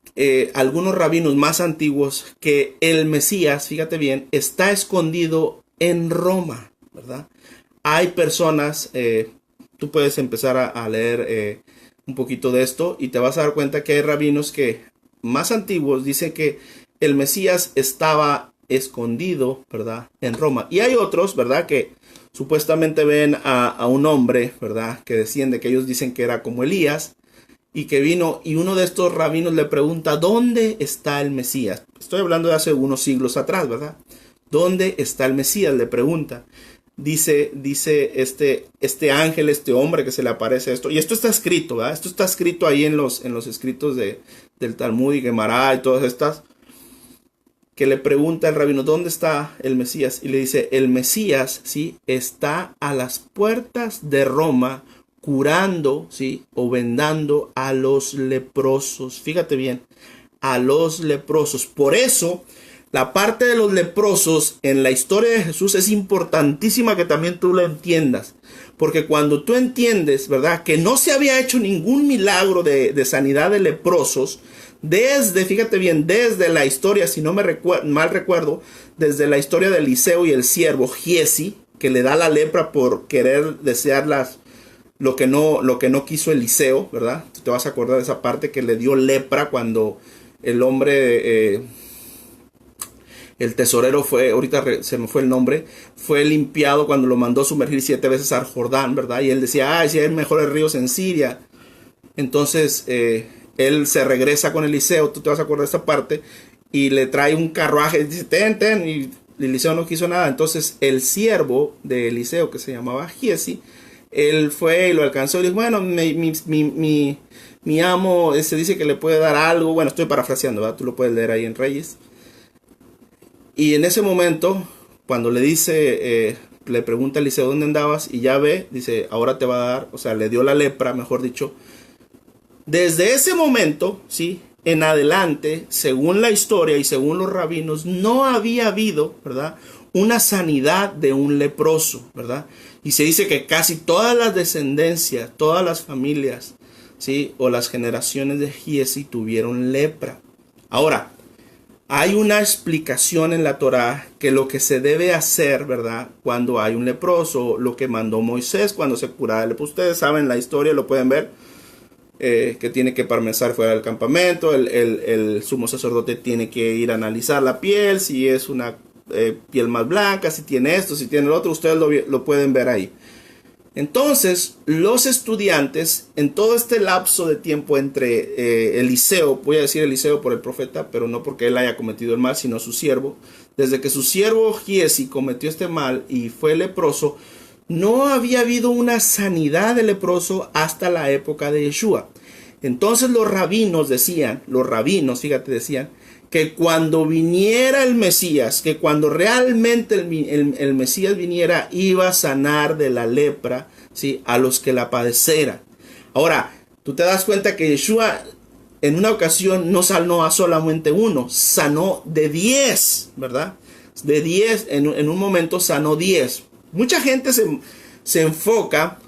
algunos rabinos más antiguos que el Mesías, fíjate bien, está escondido en Roma, ¿verdad? Hay personas, tú puedes empezar a leer un poquito de esto y te vas a dar cuenta que hay rabinos que más antiguos dicen que el Mesías estaba escondido, ¿verdad?, en Roma. Y hay otros, ¿verdad?, que supuestamente ven a un hombre, ¿verdad?, que desciende, que ellos dicen que era como Elías, y que vino, y uno de estos rabinos le pregunta: ¿dónde está el Mesías? Estoy hablando de hace unos siglos atrás, ¿verdad? ¿Dónde está el Mesías?, le pregunta. Dice este ángel, este hombre que se le aparece esto, y esto está escrito, ¿verdad? Esto está escrito ahí en los escritos del Talmud y Gemara y todas estas, que le pregunta al rabino: ¿dónde está el Mesías? Y le dice: el Mesías, ¿sí?, está a las puertas de Roma, curando, ¿sí?, o vendando a los leprosos. Fíjate bien, a los leprosos. Por eso, la parte de los leprosos en la historia de Jesús es importantísima que también tú lo entiendas. Porque cuando tú entiendes, ¿verdad?, que no se había hecho ningún milagro de sanidad de leprosos, fíjate bien, desde la historia, si no mal recuerdo, desde la historia de Eliseo y el siervo Giesi, que le da la lepra por querer desear lo que no quiso Eliseo, ¿verdad? Te vas a acordar de esa parte, que le dio lepra cuando el hombre, el tesorero ahorita se me fue el nombre, fue limpiado cuando lo mandó sumergir 7 veces al Jordán, ¿verdad? Y él decía: si hay mejores ríos en Siria. Entonces, él se regresa con Eliseo, tú te vas a acordar de esta parte, y le trae un carruaje y dice: ten, y Eliseo no quiso nada. Entonces el siervo de Eliseo, que se llamaba Giesi, él fue y lo alcanzó y dijo: bueno, mi amo se dice que le puede dar algo. Bueno, estoy parafraseando, ¿verdad? Tú lo puedes leer ahí en Reyes. Y en ese momento, cuando le dice, le pregunta a Eliseo: ¿dónde andabas? Y ya ve, dice: ahora te va a dar, o sea, le dio la lepra, mejor dicho. Desde ese momento, ¿sí?, en adelante, según la historia y según los rabinos, no había habido, ¿verdad?, una sanidad de un leproso, ¿verdad? Y se dice que casi todas las descendencias, todas las familias, ¿sí?, o las generaciones de Giesi tuvieron lepra. Ahora, hay una explicación en la Torá que lo que se debe hacer, ¿verdad?, cuando hay un leproso, lo que mandó Moisés cuando se curaba el leproso. Ustedes saben la historia, lo pueden ver. Que tiene que permanecer fuera del campamento. El sumo sacerdote tiene que ir a analizar la piel, si es una piel más blanca, si tiene esto, si tiene lo otro. Ustedes lo pueden ver ahí. Entonces, los estudiantes, en todo este lapso de tiempo entre Eliseo, voy a decir Eliseo por el profeta, pero no porque él haya cometido el mal, sino su siervo, desde que su siervo Giesi cometió este mal y fue leproso, no había habido una sanidad de leproso hasta la época de Yeshua. Entonces los rabinos, fíjate, decían que cuando viniera el Mesías, que cuando realmente el Mesías viniera, iba a sanar de la lepra, ¿sí?, a los que la padeceran. Ahora, tú te das cuenta que Yeshua en una ocasión no sanó a solamente uno, sanó de 10, ¿verdad? De 10, en un momento sanó 10. Mucha gente se enfoca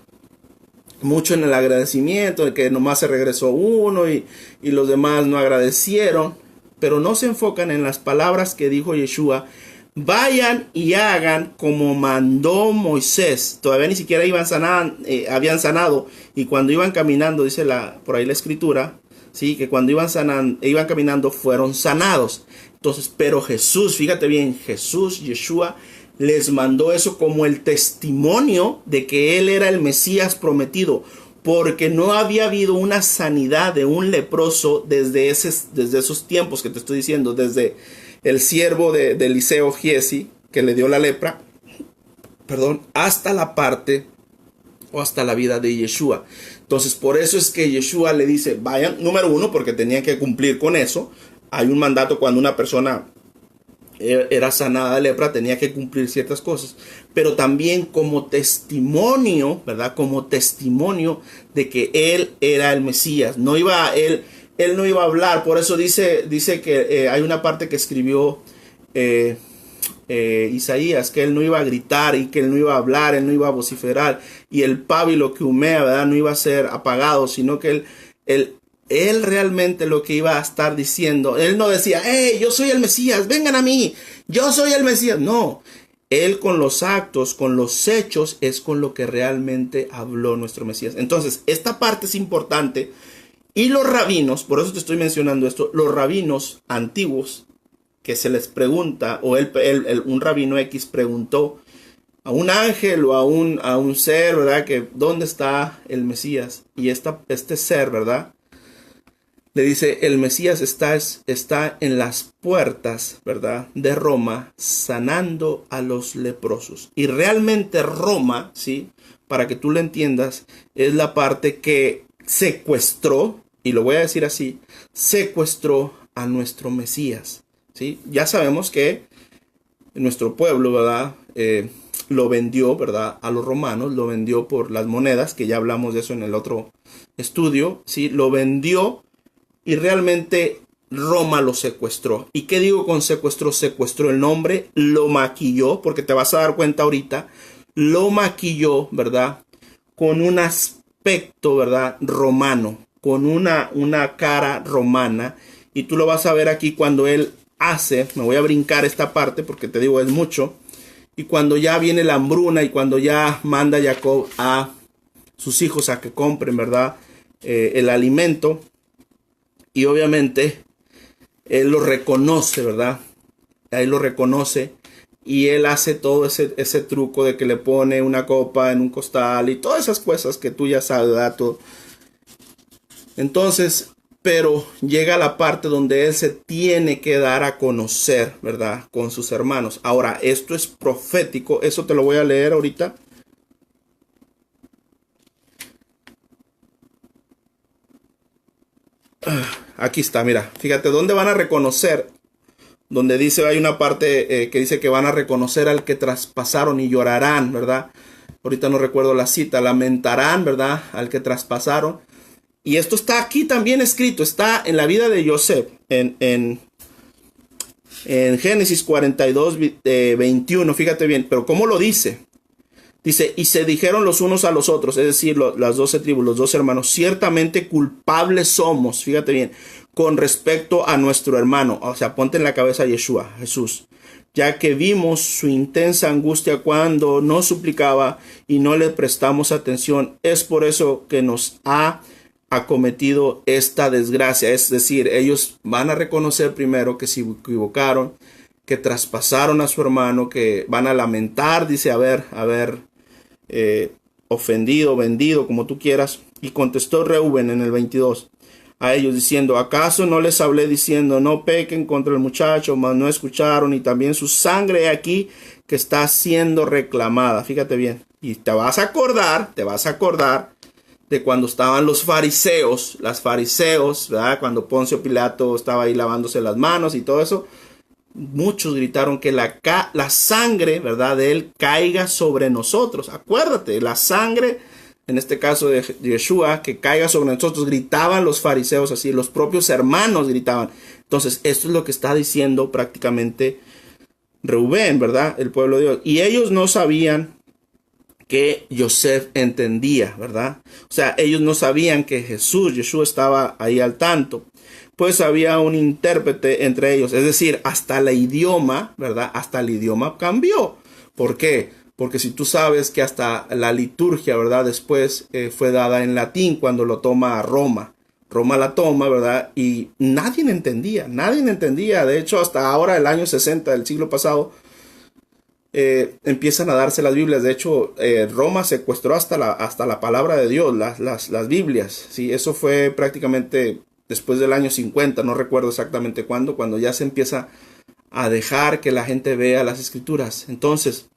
mucho en el agradecimiento, de que nomás se regresó uno y los demás no agradecieron, pero no se enfocan en las palabras que dijo Yeshua: vayan y hagan como mandó Moisés. Todavía ni siquiera habían sanado, y cuando iban caminando, dice por ahí la escritura, sí, que cuando iban caminando fueron sanados. Entonces, pero Jesús, fíjate bien, Yeshua, les mandó eso como el testimonio de que él era el Mesías prometido, porque no había habido una sanidad de un leproso desde esos tiempos que te estoy diciendo, desde el siervo de Eliseo, Giesi, que le dio la lepra, hasta la parte o hasta la vida de Yeshua. Entonces, por eso es que Yeshua le dice: vayan, número uno, porque tenían que cumplir con eso. Hay un mandato cuando una persona era sanada de lepra, tenía que cumplir ciertas cosas, pero también como testimonio, ¿verdad? Como testimonio de que él era el Mesías. Él no iba a hablar. Por eso dice que hay una parte que escribió Isaías, que él no iba a gritar y que él no iba a hablar, él no iba a vociferar, y el pábilo que humea, ¿verdad?, no iba a ser apagado, sino que él realmente lo que iba a estar diciendo, él no decía: hey, yo soy el Mesías, vengan a mí, yo soy el Mesías. No, él con los actos, con los hechos, es con lo que realmente habló nuestro Mesías. Entonces, esta parte es importante. Y los rabinos, por eso te estoy mencionando esto, los rabinos antiguos, que se les pregunta, o un rabino X preguntó a un ángel o a un ser, ¿verdad?, que ¿dónde está el Mesías? Y este ser, ¿verdad?, le dice: el Mesías está en las puertas, ¿verdad?, de Roma, sanando a los leprosos. Y realmente Roma, ¿sí?, para que tú lo entiendas, es la parte que secuestró, y lo voy a decir así, secuestró a nuestro Mesías, ¿sí? Ya sabemos que nuestro pueblo, ¿verdad?, lo vendió, ¿verdad?, a los romanos, lo vendió por las monedas, que ya hablamos de eso en el otro estudio, ¿sí? Lo vendió. Y realmente Roma lo secuestró. ¿Y qué digo con secuestró? Secuestró el nombre, lo maquilló, porque te vas a dar cuenta ahorita, lo maquilló, ¿verdad?, con un aspecto, ¿verdad?, romano, con una cara romana. Y tú lo vas a ver aquí cuando él me voy a brincar esta parte porque te digo, es mucho. Y cuando ya viene la hambruna y cuando ya manda Jacob a sus hijos a que compren, ¿verdad?, el alimento. Y obviamente él lo reconoce, ¿verdad? Ahí lo reconoce. Y él hace todo ese truco de que le pone una copa en un costal y todas esas cosas que tú ya sabes, ¿verdad? Todo. Entonces, pero llega la parte donde él se tiene que dar a conocer, ¿verdad?, con sus hermanos. Ahora, esto es profético. Eso te lo voy a leer ahorita. Aquí está, mira, fíjate dónde van a reconocer, donde dice, hay una parte que dice que van a reconocer al que traspasaron y llorarán, ¿verdad? Ahorita no recuerdo la cita, lamentarán, ¿verdad?, al que traspasaron. Y esto está aquí también escrito, está en la vida de Joseph, en Génesis 42, 21, fíjate bien, pero ¿cómo lo dice? Dice: y se dijeron los unos a los otros, es decir, las 12 tribus, los 12 hermanos, ciertamente culpables somos, fíjate bien, con respecto a nuestro hermano. O sea, ponte en la cabeza a Yeshua, Jesús, ya que vimos su intensa angustia cuando nos suplicaba y no le prestamos atención. Es por eso que nos ha acometido esta desgracia. Es decir, ellos van a reconocer primero que se equivocaron, que traspasaron a su hermano, que van a lamentar, dice, haber ofendido, vendido, como tú quieras. Y contestó Reuben en el 22 a ellos diciendo: ¿acaso no les hablé diciendo, no pequen contra el muchacho? Mas no escucharon, y también su sangre aquí que está siendo reclamada. Fíjate bien. Y te vas a acordar de cuando estaban los fariseos, ¿verdad? Cuando Poncio Pilato estaba ahí lavándose las manos y todo eso. Muchos gritaron que la sangre, ¿verdad?, de él caiga sobre nosotros. Acuérdate, la sangre, en este caso de Yeshua, que caiga sobre nosotros. Gritaban los fariseos así, los propios hermanos gritaban. Entonces, esto es lo que está diciendo prácticamente Reubén, ¿verdad?, el pueblo de Dios. Y ellos no sabían que Yosef entendía, ¿verdad? O sea, ellos no sabían que Yeshua estaba ahí al tanto. Pues había un intérprete entre ellos, es decir, hasta el idioma, ¿verdad? Hasta el idioma cambió. ¿Por qué? Porque si tú sabes que hasta la liturgia, ¿verdad?, después fue dada en latín cuando lo toma Roma. Roma la toma, ¿verdad? Y nadie entendía. De hecho, hasta ahora, el año 60 del siglo pasado, empiezan a darse las Biblias. De hecho, Roma secuestró hasta la palabra de Dios, las Biblias. ¿Sí? Eso fue prácticamente después del año 50, no recuerdo exactamente cuándo, cuando ya se empieza a dejar que la gente vea las escrituras. Entonces,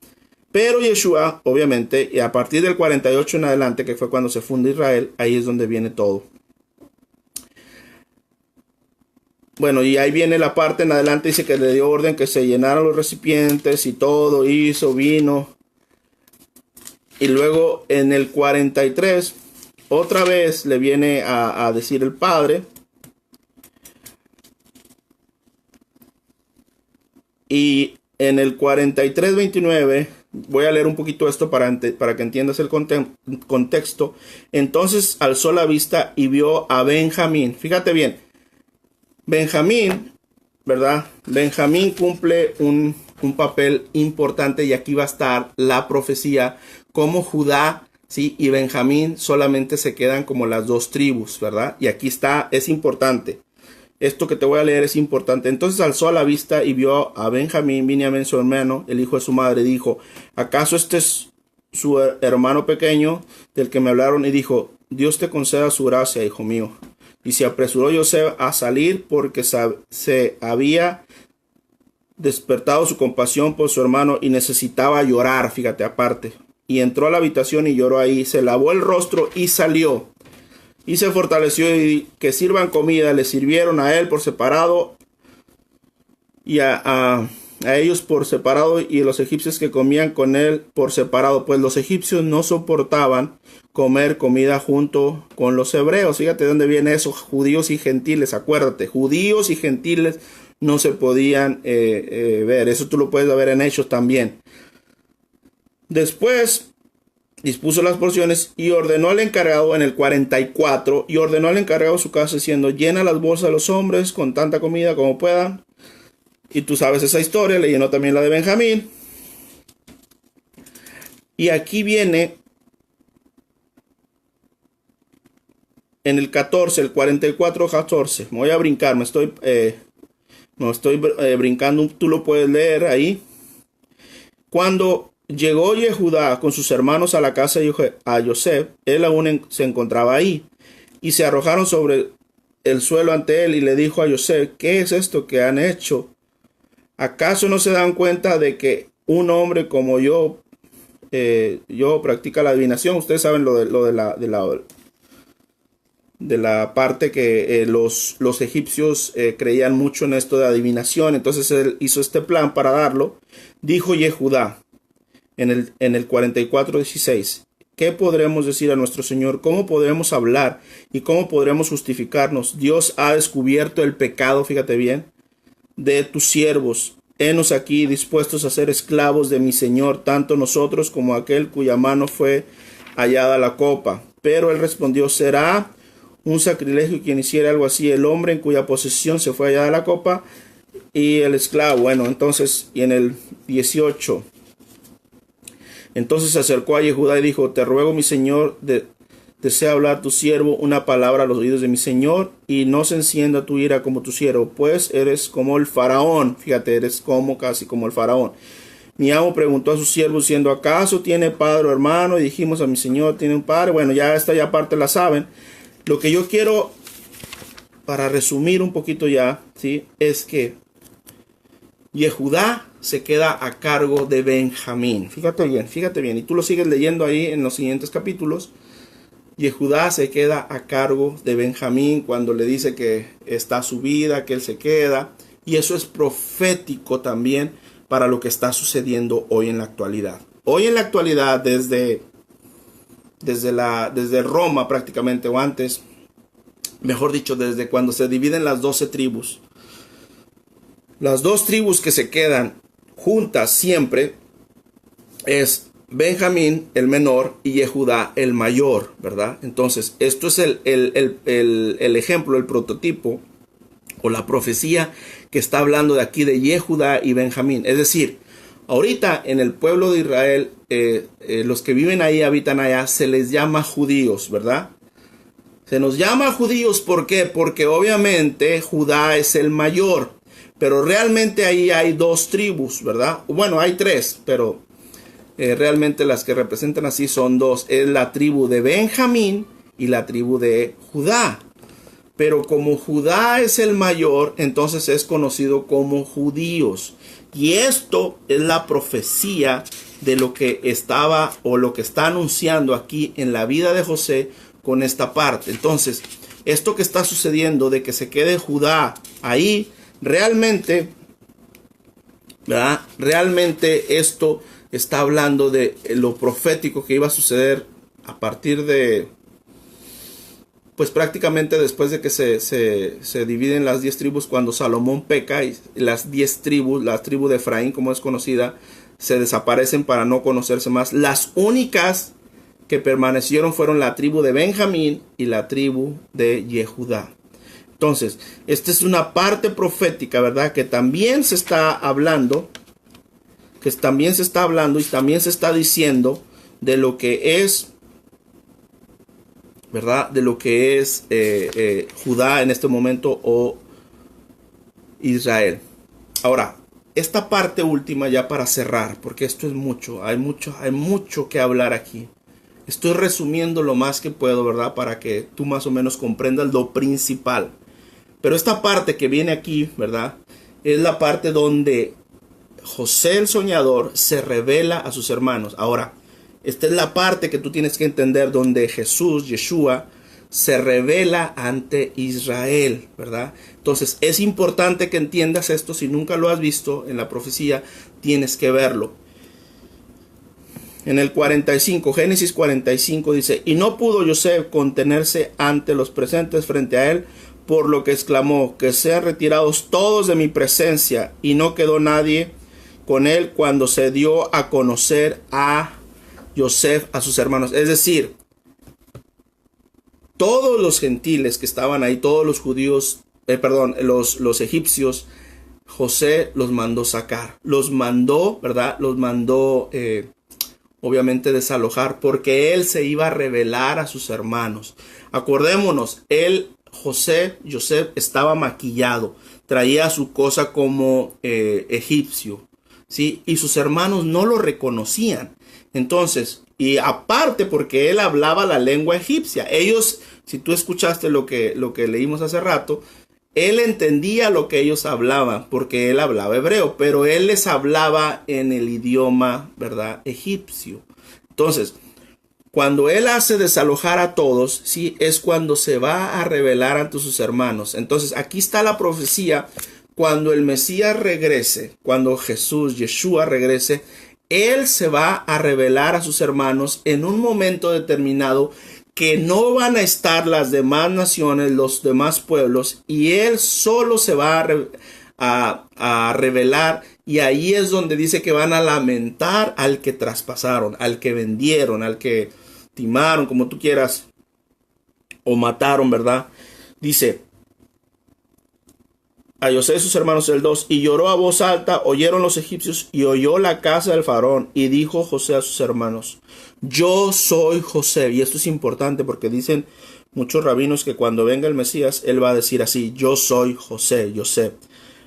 pero Yeshua, obviamente, y a partir del 48 en adelante, que fue cuando se funda Israel, ahí es donde viene todo. Bueno, y ahí viene la parte en adelante, dice que le dio orden que se llenaran los recipientes y todo, hizo, vino. Y luego en el 43, otra vez le viene a decir el Padre. Y en el 43:29, voy a leer un poquito esto para que entiendas el contexto. Entonces alzó la vista y vio a Benjamín. Fíjate bien. Benjamín, ¿verdad? Benjamín cumple un papel importante, y aquí va a estar la profecía como Judá, ¿sí?, y Benjamín solamente se quedan como las dos tribus, ¿verdad? Y aquí está, es importante. Esto que te voy a leer es importante. Entonces alzó a la vista y vio a Benjamín, Binyamin su hermano, el hijo de su madre. Dijo: ¿acaso este es su hermano pequeño del que me hablaron? Y dijo: Dios te conceda su gracia, hijo mío. Y se apresuró Yosef a salir porque se había despertado su compasión por su hermano y necesitaba llorar, fíjate, aparte. Y entró a la habitación y lloró ahí, se lavó el rostro y salió. Y se fortaleció, y que sirvan comida. Le sirvieron a él por separado y a ellos por separado, y los egipcios que comían con él por separado, pues los egipcios no soportaban comer comida junto con los hebreos. Fíjate de dónde viene eso, judíos y gentiles, acuérdate, judíos y gentiles no se podían ver. Eso tú lo puedes ver en Hechos también. Después dispuso las porciones y ordenó al encargado en el 44, y ordenó al encargado de su casa diciendo: llena las bolsas de los hombres con tanta comida como puedan. Y tú sabes esa historia, le llenó también la de Benjamín. Y aquí viene en el 14, el 44:14. Me voy a brincar, me estoy brincando, tú lo puedes leer ahí. Cuando llegó Yehudá con sus hermanos a la casa de Yosef, él aún se encontraba ahí, y se arrojaron sobre el suelo ante él, y le dijo a Yosef: ¿qué es esto que han hecho? ¿Acaso no se dan cuenta de que un hombre como yo practica la adivinación? Ustedes saben lo de la parte que los egipcios creían mucho en esto de adivinación. Entonces él hizo este plan para darlo. Dijo Yehudá en el 44:16: ¿qué podremos decir a nuestro Señor? ¿Cómo podremos hablar? ¿Y cómo podremos justificarnos? Dios ha descubierto el pecado, fíjate bien, de tus siervos. Henos aquí dispuestos a ser esclavos de mi Señor, tanto nosotros como aquel cuya mano fue hallada la copa. Pero él respondió: será un sacrilegio quien hiciera algo así, el hombre en cuya posesión se fue hallada la copa y el esclavo. Bueno, entonces, y en el 18, entonces se acercó a Yehudá y dijo: te ruego, mi Señor, desea hablar tu siervo una palabra a los oídos de mi Señor, y no se encienda tu ira como tu siervo, pues eres como el faraón. Fíjate, eres casi como el faraón. Mi amo preguntó a sus siervos diciendo: ¿acaso tiene padre o hermano? Y dijimos: a mi Señor tiene un padre. Bueno, ya esta parte la saben. Lo que yo quiero, para resumir un poquito ya, ¿sí?, es que Yehudá se queda a cargo de Benjamín. Fíjate bien. Y tú lo sigues leyendo ahí en los siguientes capítulos. Yehudá se queda a cargo de Benjamín cuando le dice que está su vida, que él se queda. Y eso es profético también para lo que está sucediendo hoy en la actualidad. Hoy en la actualidad, desde Roma prácticamente, o antes, mejor dicho, desde cuando se dividen las 12 tribus. Las dos tribus que se quedan juntas siempre es Benjamín, el menor, y Yehudá, el mayor, ¿verdad? Entonces, esto es el ejemplo, el prototipo o la profecía que está hablando de aquí de Yehudá y Benjamín. Es decir, ahorita en el pueblo de Israel, los que viven ahí, habitan allá, se les llama judíos, ¿verdad? Se nos llama judíos, ¿por qué? Porque obviamente Judá es el mayor, pero realmente ahí hay dos tribus, ¿verdad? Bueno, hay tres, pero realmente las que representan así son dos. Es la tribu de Benjamín y la tribu de Judá. Pero como Judá es el mayor, entonces es conocido como judíos. Y esto es la profecía de lo que estaba o lo que está anunciando aquí en la vida de José con esta parte. Entonces, esto que está sucediendo de que se quede Judá ahí, realmente, ¿verdad? Realmente esto está hablando de lo profético que iba a suceder a partir de, pues prácticamente después de que se dividen las 10 tribus, cuando Salomón peca y las 10 tribus, la tribu de Efraín, como es conocida, se desaparecen para no conocerse más. Las únicas que permanecieron fueron la tribu de Benjamín y la tribu de Yehudá. Entonces, esta es una parte profética, ¿verdad? Que también se está hablando, y también se está diciendo de lo que es, ¿verdad? De lo que es Judá en este momento o Israel. Ahora, esta parte última ya para cerrar, porque esto es mucho, hay mucho que hablar aquí. Estoy resumiendo lo más que puedo, ¿verdad? Para que tú más o menos comprendas lo principal. Pero esta parte que viene aquí, ¿verdad? Es la parte donde José el soñador se revela a sus hermanos. Ahora, esta es la parte que tú tienes que entender donde Jesús, Yeshua, se revela ante Israel, ¿verdad? Entonces, es importante que entiendas esto. Si nunca lo has visto en la profecía, tienes que verlo. En el 45, Génesis 45 dice: y no pudo José contenerse ante los presentes frente a él, por lo que exclamó: que sean retirados todos de mi presencia. Y no quedó nadie con él cuando se dio a conocer a José a sus hermanos. Es decir, todos los gentiles que estaban ahí, todos los judíos, los egipcios, José los mandó sacar. Los mandó, ¿verdad? Los mandó obviamente desalojar, porque él se iba a revelar a sus hermanos. Acordémonos, José estaba maquillado, traía su cosa como egipcio, ¿sí? Y sus hermanos no lo reconocían. Entonces, y aparte porque él hablaba la lengua egipcia. Ellos, si tú escuchaste lo que leímos hace rato, él entendía lo que ellos hablaban porque él hablaba hebreo, pero él les hablaba en el idioma, ¿verdad?, egipcio. Entonces, cuando él hace desalojar a todos, sí, es cuando se va a revelar ante sus hermanos. Entonces, aquí está la profecía. Cuando el Mesías regrese, cuando Jesús, Yeshua regrese, él se va a revelar a sus hermanos en un momento determinado que no van a estar las demás naciones, los demás pueblos, y él solo se va a revelar, y ahí es donde dice que van a lamentar al que traspasaron, al que vendieron, al que timaron, como tú quieras, o mataron, ¿verdad? Dice a José y sus hermanos el 2: y lloró a voz alta, oyeron los egipcios, y oyó la casa del faraón, y dijo José a sus hermanos: yo soy José. Y esto es importante porque dicen muchos rabinos que cuando venga el Mesías, él va a decir así: yo soy José, José.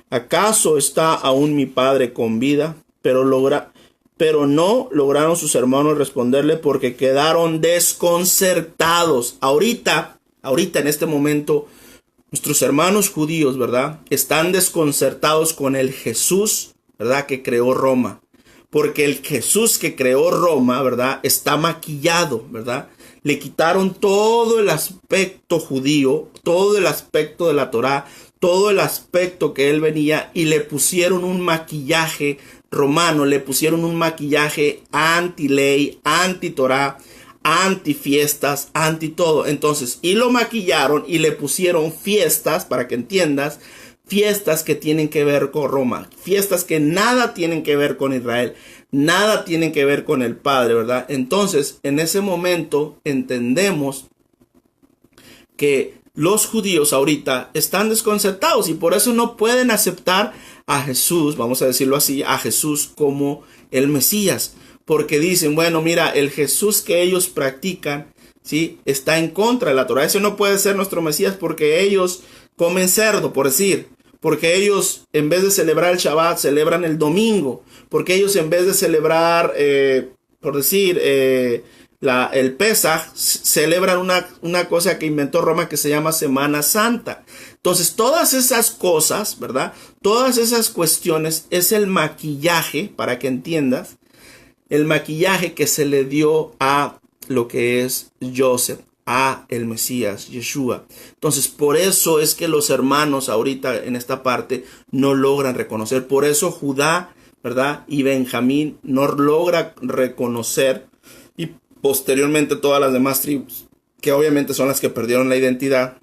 ¿Acaso está aún mi padre con vida? Pero no lograron sus hermanos responderle, porque quedaron desconcertados. Ahorita en este momento, nuestros hermanos judíos, ¿verdad?, están desconcertados con el Jesús, ¿verdad?, que creó Roma. Porque el Jesús que creó Roma, ¿verdad?, está maquillado, ¿verdad? Le quitaron todo el aspecto judío, todo el aspecto de la Torá, todo el aspecto que él venía, y le pusieron un maquillaje romano, le pusieron un maquillaje anti-ley, anti-Torá, anti-fiestas, anti-todo. Entonces, y lo maquillaron y le pusieron fiestas, para que entiendas, fiestas que tienen que ver con Roma, fiestas que nada tienen que ver con Israel, nada tienen que ver con el Padre, ¿verdad? Entonces, en ese momento entendemos que los judíos ahorita están desconcertados y por eso no pueden aceptar a Jesús, vamos a decirlo así, a Jesús como el Mesías, porque dicen, bueno, mira, el Jesús que ellos practican, ¿sí?, está en contra de la Torah. Ese no puede ser nuestro Mesías porque ellos comen cerdo, por decir, porque ellos en vez de celebrar el Shabbat celebran el domingo, porque ellos en vez de celebrar, por decir, el Pesaj, celebran una cosa que inventó Roma que se llama Semana Santa. Entonces, todas esas cosas, ¿verdad? Todas esas cuestiones es el maquillaje, para que entiendas, el maquillaje que se le dio a lo que es Joseph, a el Mesías, Yeshua. Entonces, por eso es que los hermanos ahorita en esta parte no logran reconocer. Por eso Judá, ¿verdad?, y Benjamín no logra reconocer, y posteriormente todas las demás tribus, que obviamente son las que perdieron la identidad,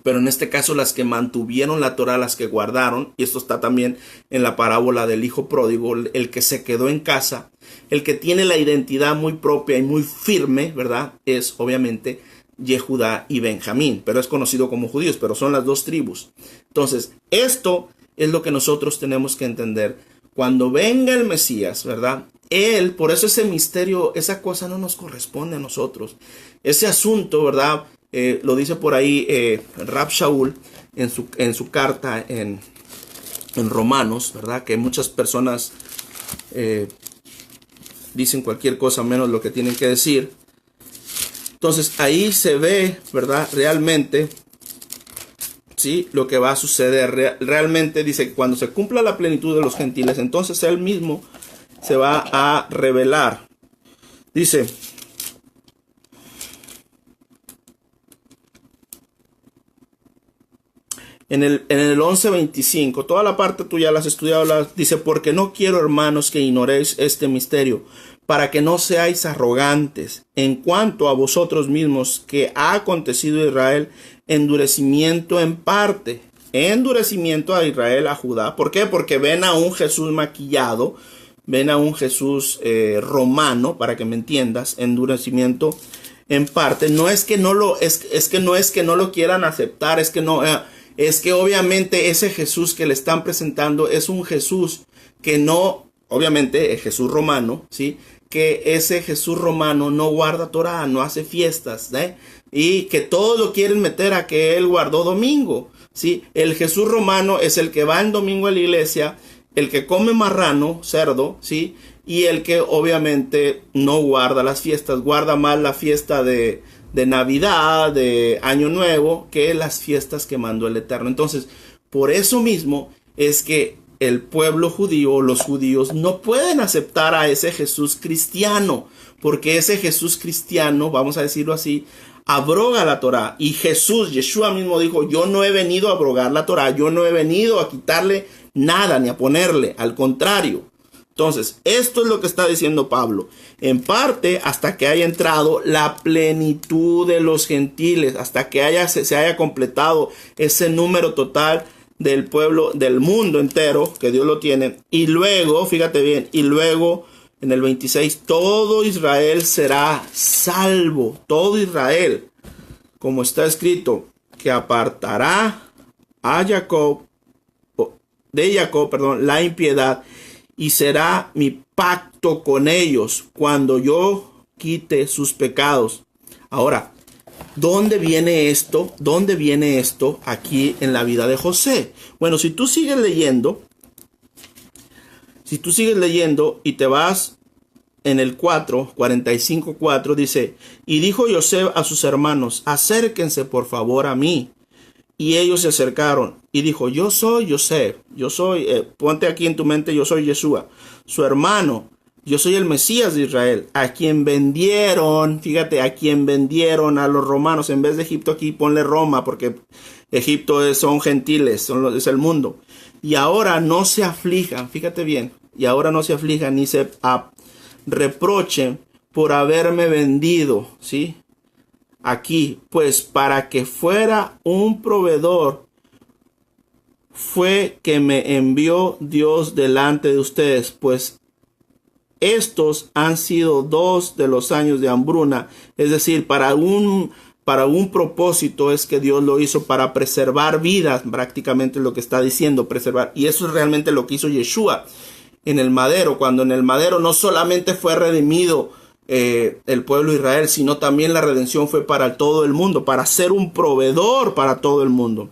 pero en este caso las que mantuvieron la Torah, las que guardaron, y esto está también en la parábola del hijo pródigo, el que se quedó en casa, el que tiene la identidad muy propia y muy firme, ¿verdad?, es obviamente Yehudá y Benjamín, pero es conocido como judíos, pero son las dos tribus. Entonces, esto es lo que nosotros tenemos que entender. Cuando venga el Mesías, ¿verdad?, él, por eso ese misterio, esa cosa no nos corresponde a nosotros. Ese asunto, ¿verdad?, lo dice por ahí Rab Shaul en su carta en Romanos, ¿verdad?, que muchas personas dicen cualquier cosa menos lo que tienen que decir. Entonces ahí se ve, ¿verdad?, realmente, ¿sí?, lo que va a suceder. Realmente dice que cuando se cumpla la plenitud de los gentiles, entonces él mismo se va a revelar. Dice, en el 11:25, toda la parte tú ya la has estudiado, dice, porque no quiero, hermanos, que ignoréis este misterio, para que no seáis arrogantes en cuanto a vosotros mismos, que ha acontecido a Israel endurecimiento en parte, endurecimiento a Israel, a Judá. ¿Por qué? Porque ven a un Jesús maquillado, ven a un Jesús romano, para que me entiendas, endurecimiento en parte. No es que no lo, es que no es que no lo quieran aceptar, es que no, es que obviamente ese Jesús que le están presentando es un Jesús que no, obviamente es Jesús romano, ¿sí?, que ese Jesús romano no guarda Torah, no hace fiestas, y que todos lo quieren meter a que él guardó domingo, ¿sí? El Jesús romano es el que va en domingo a la iglesia, el que come marrano, cerdo, ¿sí?, y el que obviamente no guarda las fiestas, guarda más la fiesta de Navidad, de Año Nuevo, que las fiestas que mandó el Eterno. Entonces, por eso mismo es que el pueblo judío, los judíos, no pueden aceptar a ese Jesús cristiano, porque ese Jesús cristiano, vamos a decirlo así, abroga la Torah. Y Jesús, Yeshua mismo dijo, yo no he venido a abrogar la Torah, yo no he venido a quitarle nada ni a ponerle, al contrario. Entonces, esto es lo que está diciendo Pablo. En parte, hasta que haya entrado la plenitud de los gentiles, hasta que se haya completado ese número total del pueblo, del mundo entero, que Dios lo tiene. Y luego, fíjate bien, y luego en el 26, todo Israel será salvo. Todo Israel, como está escrito, que apartará a Jacob, de Jacob, perdón, la impiedad, y será mi pacto con ellos cuando yo quite sus pecados. Ahora, ¿dónde viene esto? ¿Dónde viene esto aquí en la vida de José? Bueno, si tú sigues leyendo y te vas en el 45:4, dice, y dijo José a sus hermanos, acérquense por favor a mí. Y ellos se acercaron y dijo, yo soy José, ponte aquí en tu mente, yo soy Yeshua, su hermano, Yo soy el Mesías de Israel, a quien vendieron, fíjate, a quien vendieron a los romanos. En vez de Egipto aquí ponle Roma, porque Egipto son gentiles, es el mundo. Y ahora no se aflijan, fíjate bien, y ahora no se aflijan ni se reprochen por haberme vendido, ¿sí? Aquí, pues para que fuera un proveedor, fue que me envió Dios delante de ustedes, pues estos han sido 2 de los años de hambruna, es decir, para un propósito es que Dios lo hizo, para preservar vidas, prácticamente lo que está diciendo, preservar. Y eso es realmente lo que hizo Yeshua en el madero, cuando en el madero no solamente fue redimido el pueblo de Israel, sino también la redención fue para todo el mundo, para ser un proveedor para todo el mundo.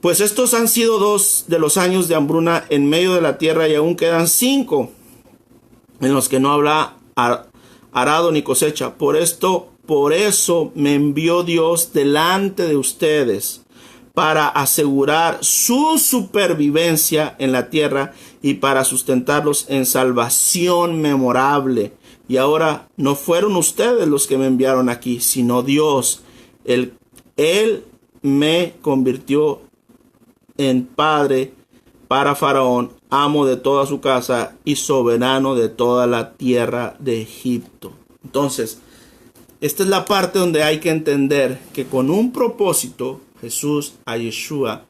Pues estos han sido 2 de los años de hambruna en medio de la tierra, y aún quedan 5 en los que no habrá arado ni cosecha. Por eso me envió Dios delante de ustedes, para asegurar su supervivencia en la tierra y para sustentarlos en salvación memorable. Y ahora no fueron ustedes los que me enviaron aquí, sino Dios. Él me convirtió en padre para Faraón, amo de toda su casa y soberano de toda la tierra de Egipto. Entonces, esta es la parte donde hay que entender que con un propósito, a Yeshua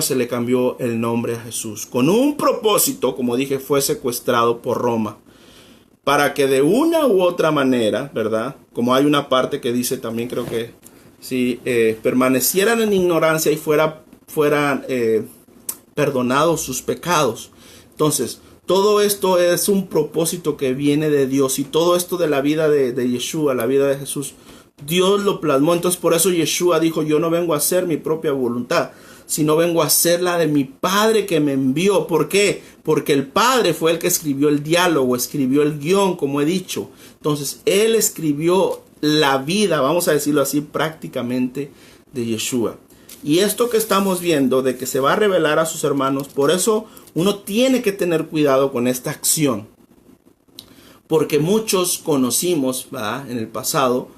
se le cambió el nombre a Jesús. Con un propósito, como dije, fue secuestrado por Roma, para que de una u otra manera, ¿verdad? Como hay una parte que dice también, creo que si permanecieran en ignorancia y fueran perdonados sus pecados. Entonces, todo esto es un propósito que viene de Dios, y todo esto de la vida de Yeshua, la vida de Jesús, Dios lo plasmó. Entonces por eso Yeshua dijo: yo no vengo a hacer mi propia voluntad, sino vengo a hacer la de mi Padre que me envió. ¿Por qué? Porque el Padre fue el que escribió el diálogo, escribió el guión, como he dicho. Entonces Él escribió la vida, vamos a decirlo así, prácticamente, de Yeshua. Y esto que estamos viendo, de que se va a revelar a sus hermanos, por eso uno tiene que tener cuidado con esta acción. Porque muchos conocimos, ¿verdad?, en el pasado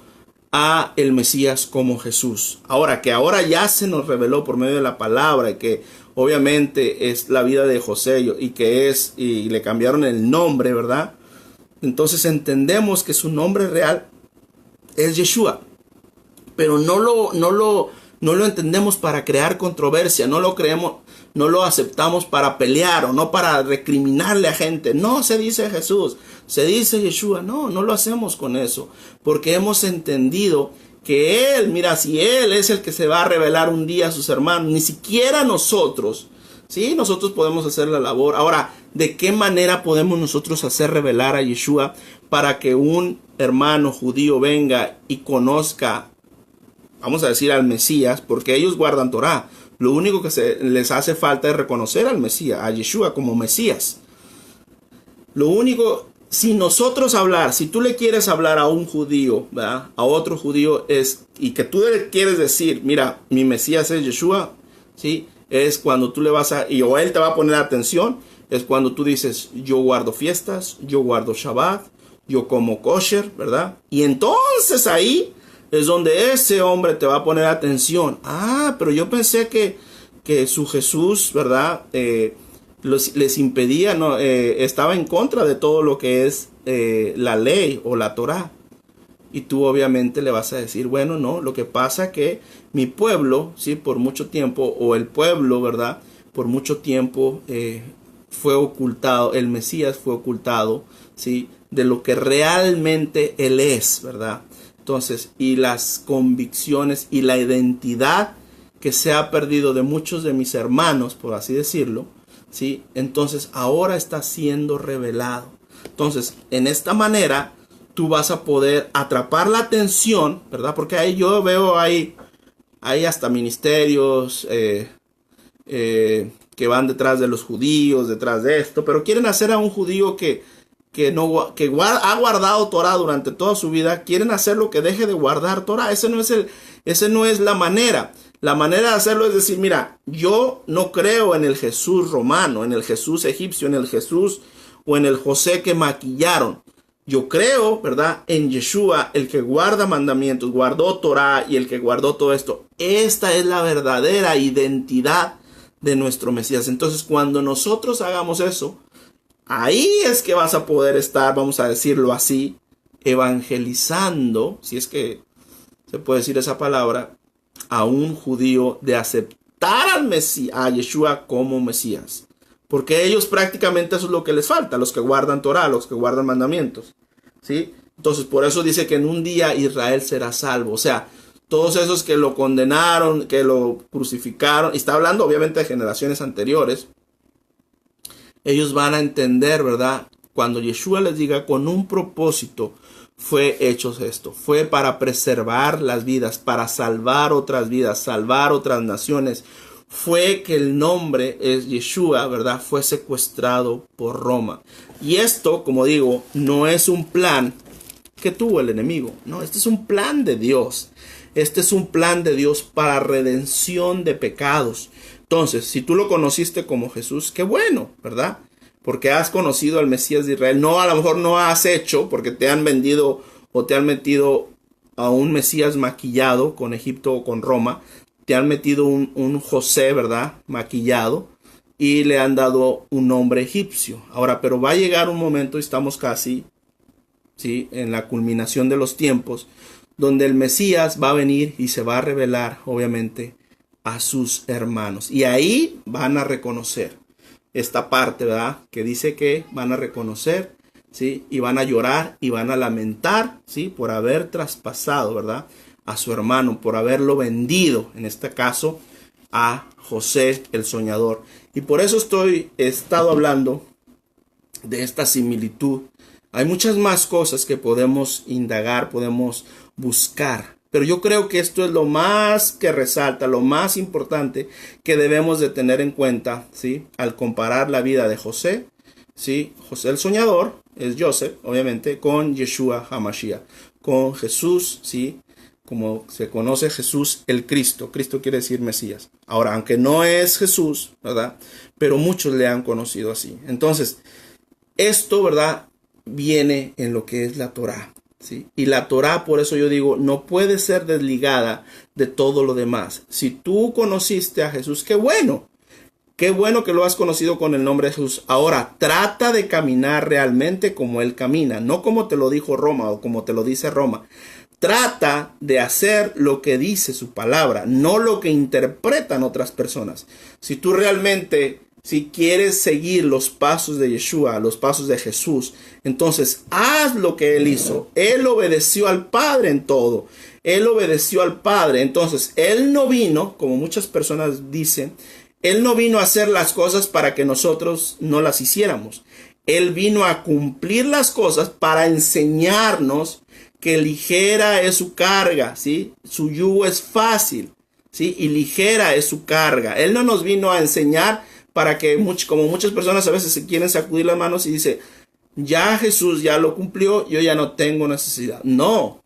a el Mesías como Jesús. Ahora ya se nos reveló por medio de la palabra, y que obviamente es la vida de José, y le cambiaron el nombre, ¿verdad? Entonces entendemos que su nombre real es Yeshua, pero no lo entendemos para crear controversia, no lo aceptamos para pelear o no para recriminarle a gente. No se dice Jesús, se dice Yeshua. No lo hacemos con eso, porque hemos entendido que Él, mira, si Él es el que se va a revelar un día a sus hermanos, ni siquiera nosotros, ¿sí? Nosotros podemos hacer la labor. Ahora, ¿de qué manera podemos nosotros hacer revelar a Yeshua para que un hermano judío venga y conozca, vamos a decir, al Mesías? Porque ellos guardan Torah. Lo único que les hace falta es reconocer al Mesías, a Yeshua como Mesías. Lo único, si tú le quieres hablar a un judío, ¿verdad?, a otro judío, y que tú le quieres decir: mira, mi Mesías es Yeshua, ¿sí? Es cuando tú le o él te va a poner atención, es cuando tú dices: yo guardo fiestas, yo guardo Shabbat, yo como kosher, ¿verdad? Y entonces ahí es donde ese hombre te va a poner atención. Pero yo pensé que su Jesús, ¿verdad?, les impedía, ¿no? Estaba en contra de todo lo que es la ley o la Torah. Y tú obviamente le vas a decir: bueno, no, lo que pasa que mi pueblo, ¿sí?, por mucho tiempo, o el pueblo, ¿verdad?, por mucho tiempo fue ocultado, el Mesías fue ocultado, ¿sí?, de lo que realmente Él es, ¿verdad? Entonces, y las convicciones y la identidad que se ha perdido de muchos de mis hermanos, por así decirlo, ¿sí?, entonces ahora está siendo revelado. Entonces, en esta manera, tú vas a poder atrapar la atención, ¿verdad? Porque ahí yo veo hay hasta ministerios que van detrás de los judíos, detrás de esto, pero quieren hacer a un judío que ha guardado Torah durante toda su vida, quieren hacerlo que deje de guardar Torah. Ese no es la manera. La manera de hacerlo es decir: mira, yo no creo en el Jesús romano, en el Jesús egipcio, en el Jesús o en el José que maquillaron. Yo creo, ¿verdad?, en Yeshua, el que guarda mandamientos, guardó Torah y el que guardó todo esto. Esta es la verdadera identidad de nuestro Mesías. Entonces, cuando nosotros hagamos eso, ahí es que vas a poder estar, vamos a decirlo así, evangelizando, si es que se puede decir esa palabra, a un judío de aceptar al Mesías, a Yeshua como Mesías. Porque ellos prácticamente eso es lo que les falta, los que guardan Torah, los que guardan mandamientos, ¿sí? Entonces, por eso dice que en un día Israel será salvo. O sea, todos esos que lo condenaron, que lo crucificaron, y está hablando obviamente de generaciones anteriores, ellos van a entender, ¿verdad? Cuando Yeshua les diga con un propósito fue hecho esto, fue para preservar las vidas, para salvar otras vidas, salvar otras naciones. Fue que el nombre es Yeshua, ¿verdad? Fue secuestrado por Roma. Y esto, como digo, no es un plan que tuvo el enemigo. No, este es un plan de Dios. Este es un plan de Dios para redención de pecados. Entonces, si tú lo conociste como Jesús, qué bueno, ¿verdad? Porque has conocido al Mesías de Israel. No, a lo mejor no has hecho porque te han vendido o te han metido a un Mesías maquillado con Egipto o con Roma. Te han metido un José, ¿verdad?, maquillado, y le han dado un nombre egipcio. Ahora, pero va a llegar un momento, y estamos casi, ¿sí?, en la culminación de los tiempos, donde el Mesías va a venir y se va a revelar, obviamente, a sus hermanos. Y ahí van a reconocer esta parte, ¿verdad?, que dice que van a reconocer, ¿sí?, y van a llorar y van a lamentar, ¿sí?, por haber traspasado, ¿verdad?, a su hermano, por haberlo vendido, en este caso, a José el soñador. Y por eso he estado hablando de esta similitud. Hay muchas más cosas que podemos indagar, podemos buscar, pero yo creo que esto es lo más que resalta, lo más importante que debemos de tener en cuenta, ¿sí?, al comparar la vida de José, ¿sí?, José el soñador, es Joseph, obviamente, con Yeshua HaMashiach, con Jesús, ¿sí?, como se conoce Jesús el Cristo. Cristo quiere decir Mesías. Ahora, aunque no es Jesús, ¿verdad?, pero muchos le han conocido así. Entonces, esto, ¿verdad?, viene en lo que es la Torá, ¿sí? Y la Torá, por eso yo digo, no puede ser desligada de todo lo demás. Si tú conociste a Jesús, qué bueno. Qué bueno que lo has conocido con el nombre de Jesús. Ahora, trata de caminar realmente como Él camina, no como te lo dijo Roma o como te lo dice Roma. Trata de hacer lo que dice su palabra, no lo que interpretan otras personas. Si tú realmente, si quieres seguir los pasos de Yeshua, los pasos de Jesús, entonces haz lo que Él hizo. Él obedeció al Padre en todo. Él obedeció al Padre. Entonces, Él no vino, como muchas personas dicen, Él no vino a hacer las cosas para que nosotros no las hiciéramos. Él vino a cumplir las cosas para enseñarnos que ligera es su carga, ¿sí? Su yugo es fácil, ¿sí? Y ligera es su carga. Él no nos vino a enseñar para que, como muchas personas a veces se quieren sacudir las manos y dice, ya Jesús ya lo cumplió, yo ya no tengo necesidad. No,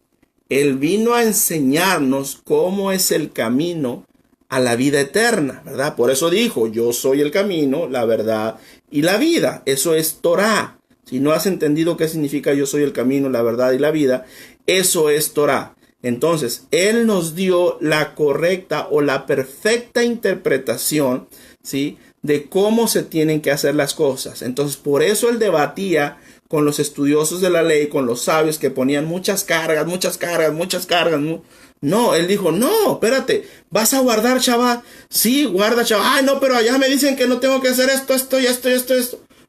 Él vino a enseñarnos cómo es el camino a la vida eterna, ¿verdad? Por eso dijo, yo soy el camino, la verdad y la vida. Eso es Torah. Si no has entendido qué significa yo soy el camino, la verdad y la vida, eso es Torah. Entonces, Él nos dio la correcta o la perfecta interpretación, ¿sí?, de cómo se tienen que hacer las cosas. Entonces, por eso Él debatía con los estudiosos de la ley, con los sabios que ponían muchas cargas. No, Él dijo, no, espérate, ¿vas a guardar Shabbat? Sí, guarda Shabbat. Ay, no, pero allá me dicen que no tengo que hacer esto.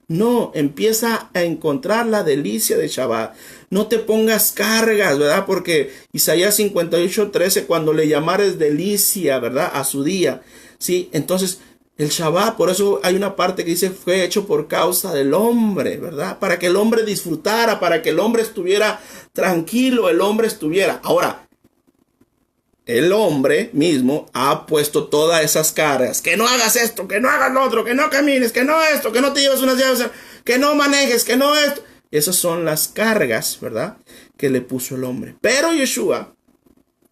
No, empieza a encontrar la delicia de Shabbat. No te pongas cargas, ¿verdad? Porque Isaías 58:13, cuando le llamares delicia, ¿verdad?, a su día, ¿sí? Entonces, el Shabbat, por eso hay una parte que dice, fue hecho por causa del hombre, ¿verdad? Para que el hombre disfrutara, para que el hombre estuviera tranquilo, el hombre estuviera. Ahora, el hombre mismo ha puesto todas esas cargas. Que no hagas esto, que no hagas lo otro, que no camines, que no esto, que no te lleves unas llaves, que no manejes, que no esto. Esas son las cargas, ¿verdad?, que le puso el hombre. Pero Yeshua,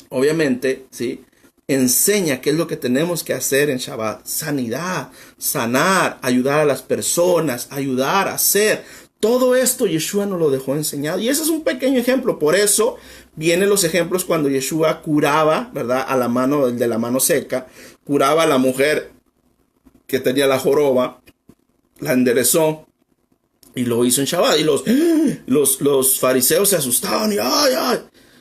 obviamente, ¿sí?, enseña qué es lo que tenemos que hacer en Shabbat. Sanidad, sanar, ayudar a las personas, ayudar a hacer Todo esto Yeshua nos lo dejó enseñado. Y ese es un pequeño ejemplo. Por eso vienen los ejemplos cuando Yeshua curaba, ¿verdad? A la mano, de la mano seca. Curaba a la mujer que tenía la joroba. La enderezó. Y lo hizo en Shabbat. Y los fariseos se asustaban. Y ¡ay!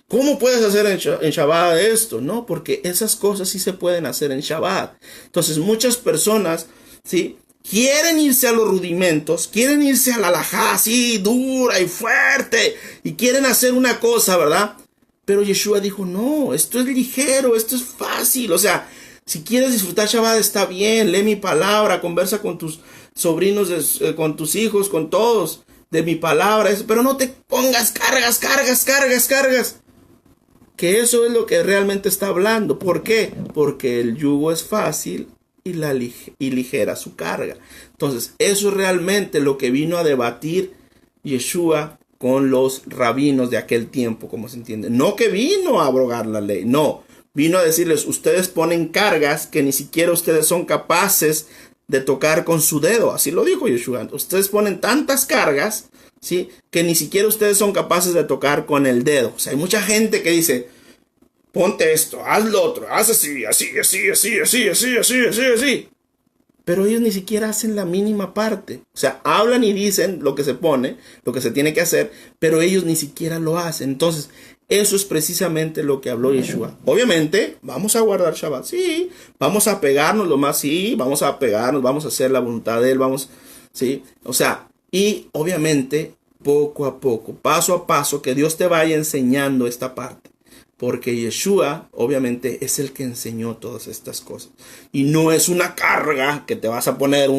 ¿Cómo puedes hacer en Shabbat esto? No, porque esas cosas sí se pueden hacer en Shabbat. Entonces muchas personas, ¿sí?, quieren irse a los rudimentos, quieren irse a la halajá así dura y fuerte, y quieren hacer una cosa, ¿verdad? Pero Yeshua dijo, no, esto es ligero, esto es fácil. O sea, si quieres disfrutar Shabbat está bien, lee mi palabra, conversa con tus sobrinos, con tus hijos, con todos, de mi palabra, pero no te pongas cargas. Que eso es lo que realmente está hablando. ¿Por qué? Porque el yugo es fácil y ligera su carga. Entonces, eso es realmente lo que vino a debatir Yeshua con los rabinos de aquel tiempo, como se entiende. No que vino a abrogar la ley, no. Vino a decirles, ustedes ponen cargas que ni siquiera ustedes son capaces de tocar con su dedo. Así lo dijo Yeshua. Ustedes ponen tantas cargas, ¿sí?, que ni siquiera ustedes son capaces de tocar con el dedo. O sea, hay mucha gente que dice, ponte esto, haz lo otro, haz así. Pero ellos ni siquiera hacen la mínima parte. O sea, hablan y dicen lo que se pone, lo que se tiene que hacer, pero ellos ni siquiera lo hacen. Entonces, eso es precisamente lo que habló Yeshua. Obviamente, vamos a guardar Shabbat, sí. Vamos a pegarnos lo más, sí. Vamos a pegarnos, vamos a hacer la voluntad de Él, vamos, sí. O sea, y obviamente, poco a poco, paso a paso, que Dios te vaya enseñando esta parte. Porque Yeshua, obviamente, es el que enseñó todas estas cosas. Y no es una carga que te vas a poner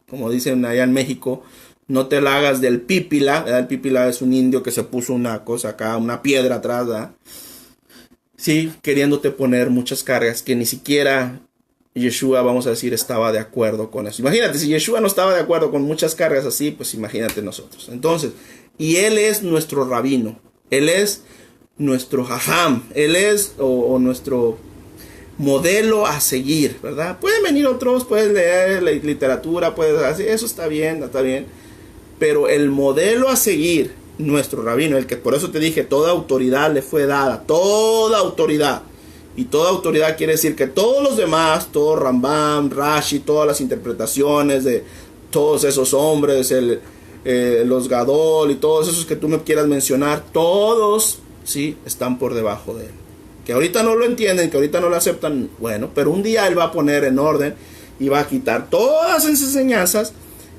como dicen allá en México, no te la hagas del pípila. El pípila es un indio que se puso una cosa acá, una piedra atrás, ¿verdad? Sí, queriéndote poner muchas cargas que ni siquiera Yeshua, vamos a decir, estaba de acuerdo con eso. Imagínate, si Yeshua no estaba de acuerdo con muchas cargas así, pues imagínate nosotros. Entonces, y Él es nuestro rabino. Él es nuestro jajam, Él es o nuestro modelo a seguir, ¿verdad? Pueden venir otros, puedes leer la literatura, puedes hacer, eso está bien, pero el modelo a seguir, nuestro rabino, el que por eso te dije, toda autoridad le fue dada, toda autoridad, y toda autoridad quiere decir que todos los demás, todo Rambam, Rashi, todas las interpretaciones de todos esos hombres, los Gadol y todos esos que tú me quieras mencionar, todos, sí, están por debajo de Él. Que ahorita no lo entienden, que ahorita no lo aceptan, bueno, pero un día Él va a poner en orden y va a quitar todas esas enseñanzas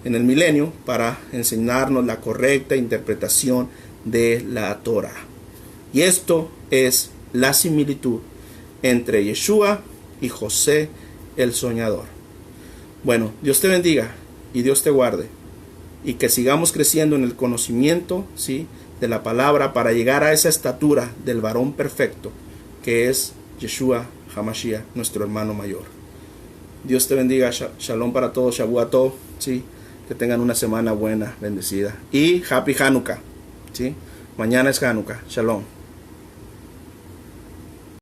en el milenio para enseñarnos la correcta interpretación de la Torah. Y esto es la similitud entre Yeshua y José el soñador. Bueno, Dios te bendiga y Dios te guarde, y que sigamos creciendo en el conocimiento, ¿sí?, de la palabra, para llegar a esa estatura del varón perfecto que es Yeshua HaMashiach, nuestro hermano mayor. Dios te bendiga. Shalom para todos, Shavuot Tov, ¿sí? Que tengan una semana buena, bendecida. Y Happy Hanukkah, ¿sí? Mañana es Hanukkah. Shalom.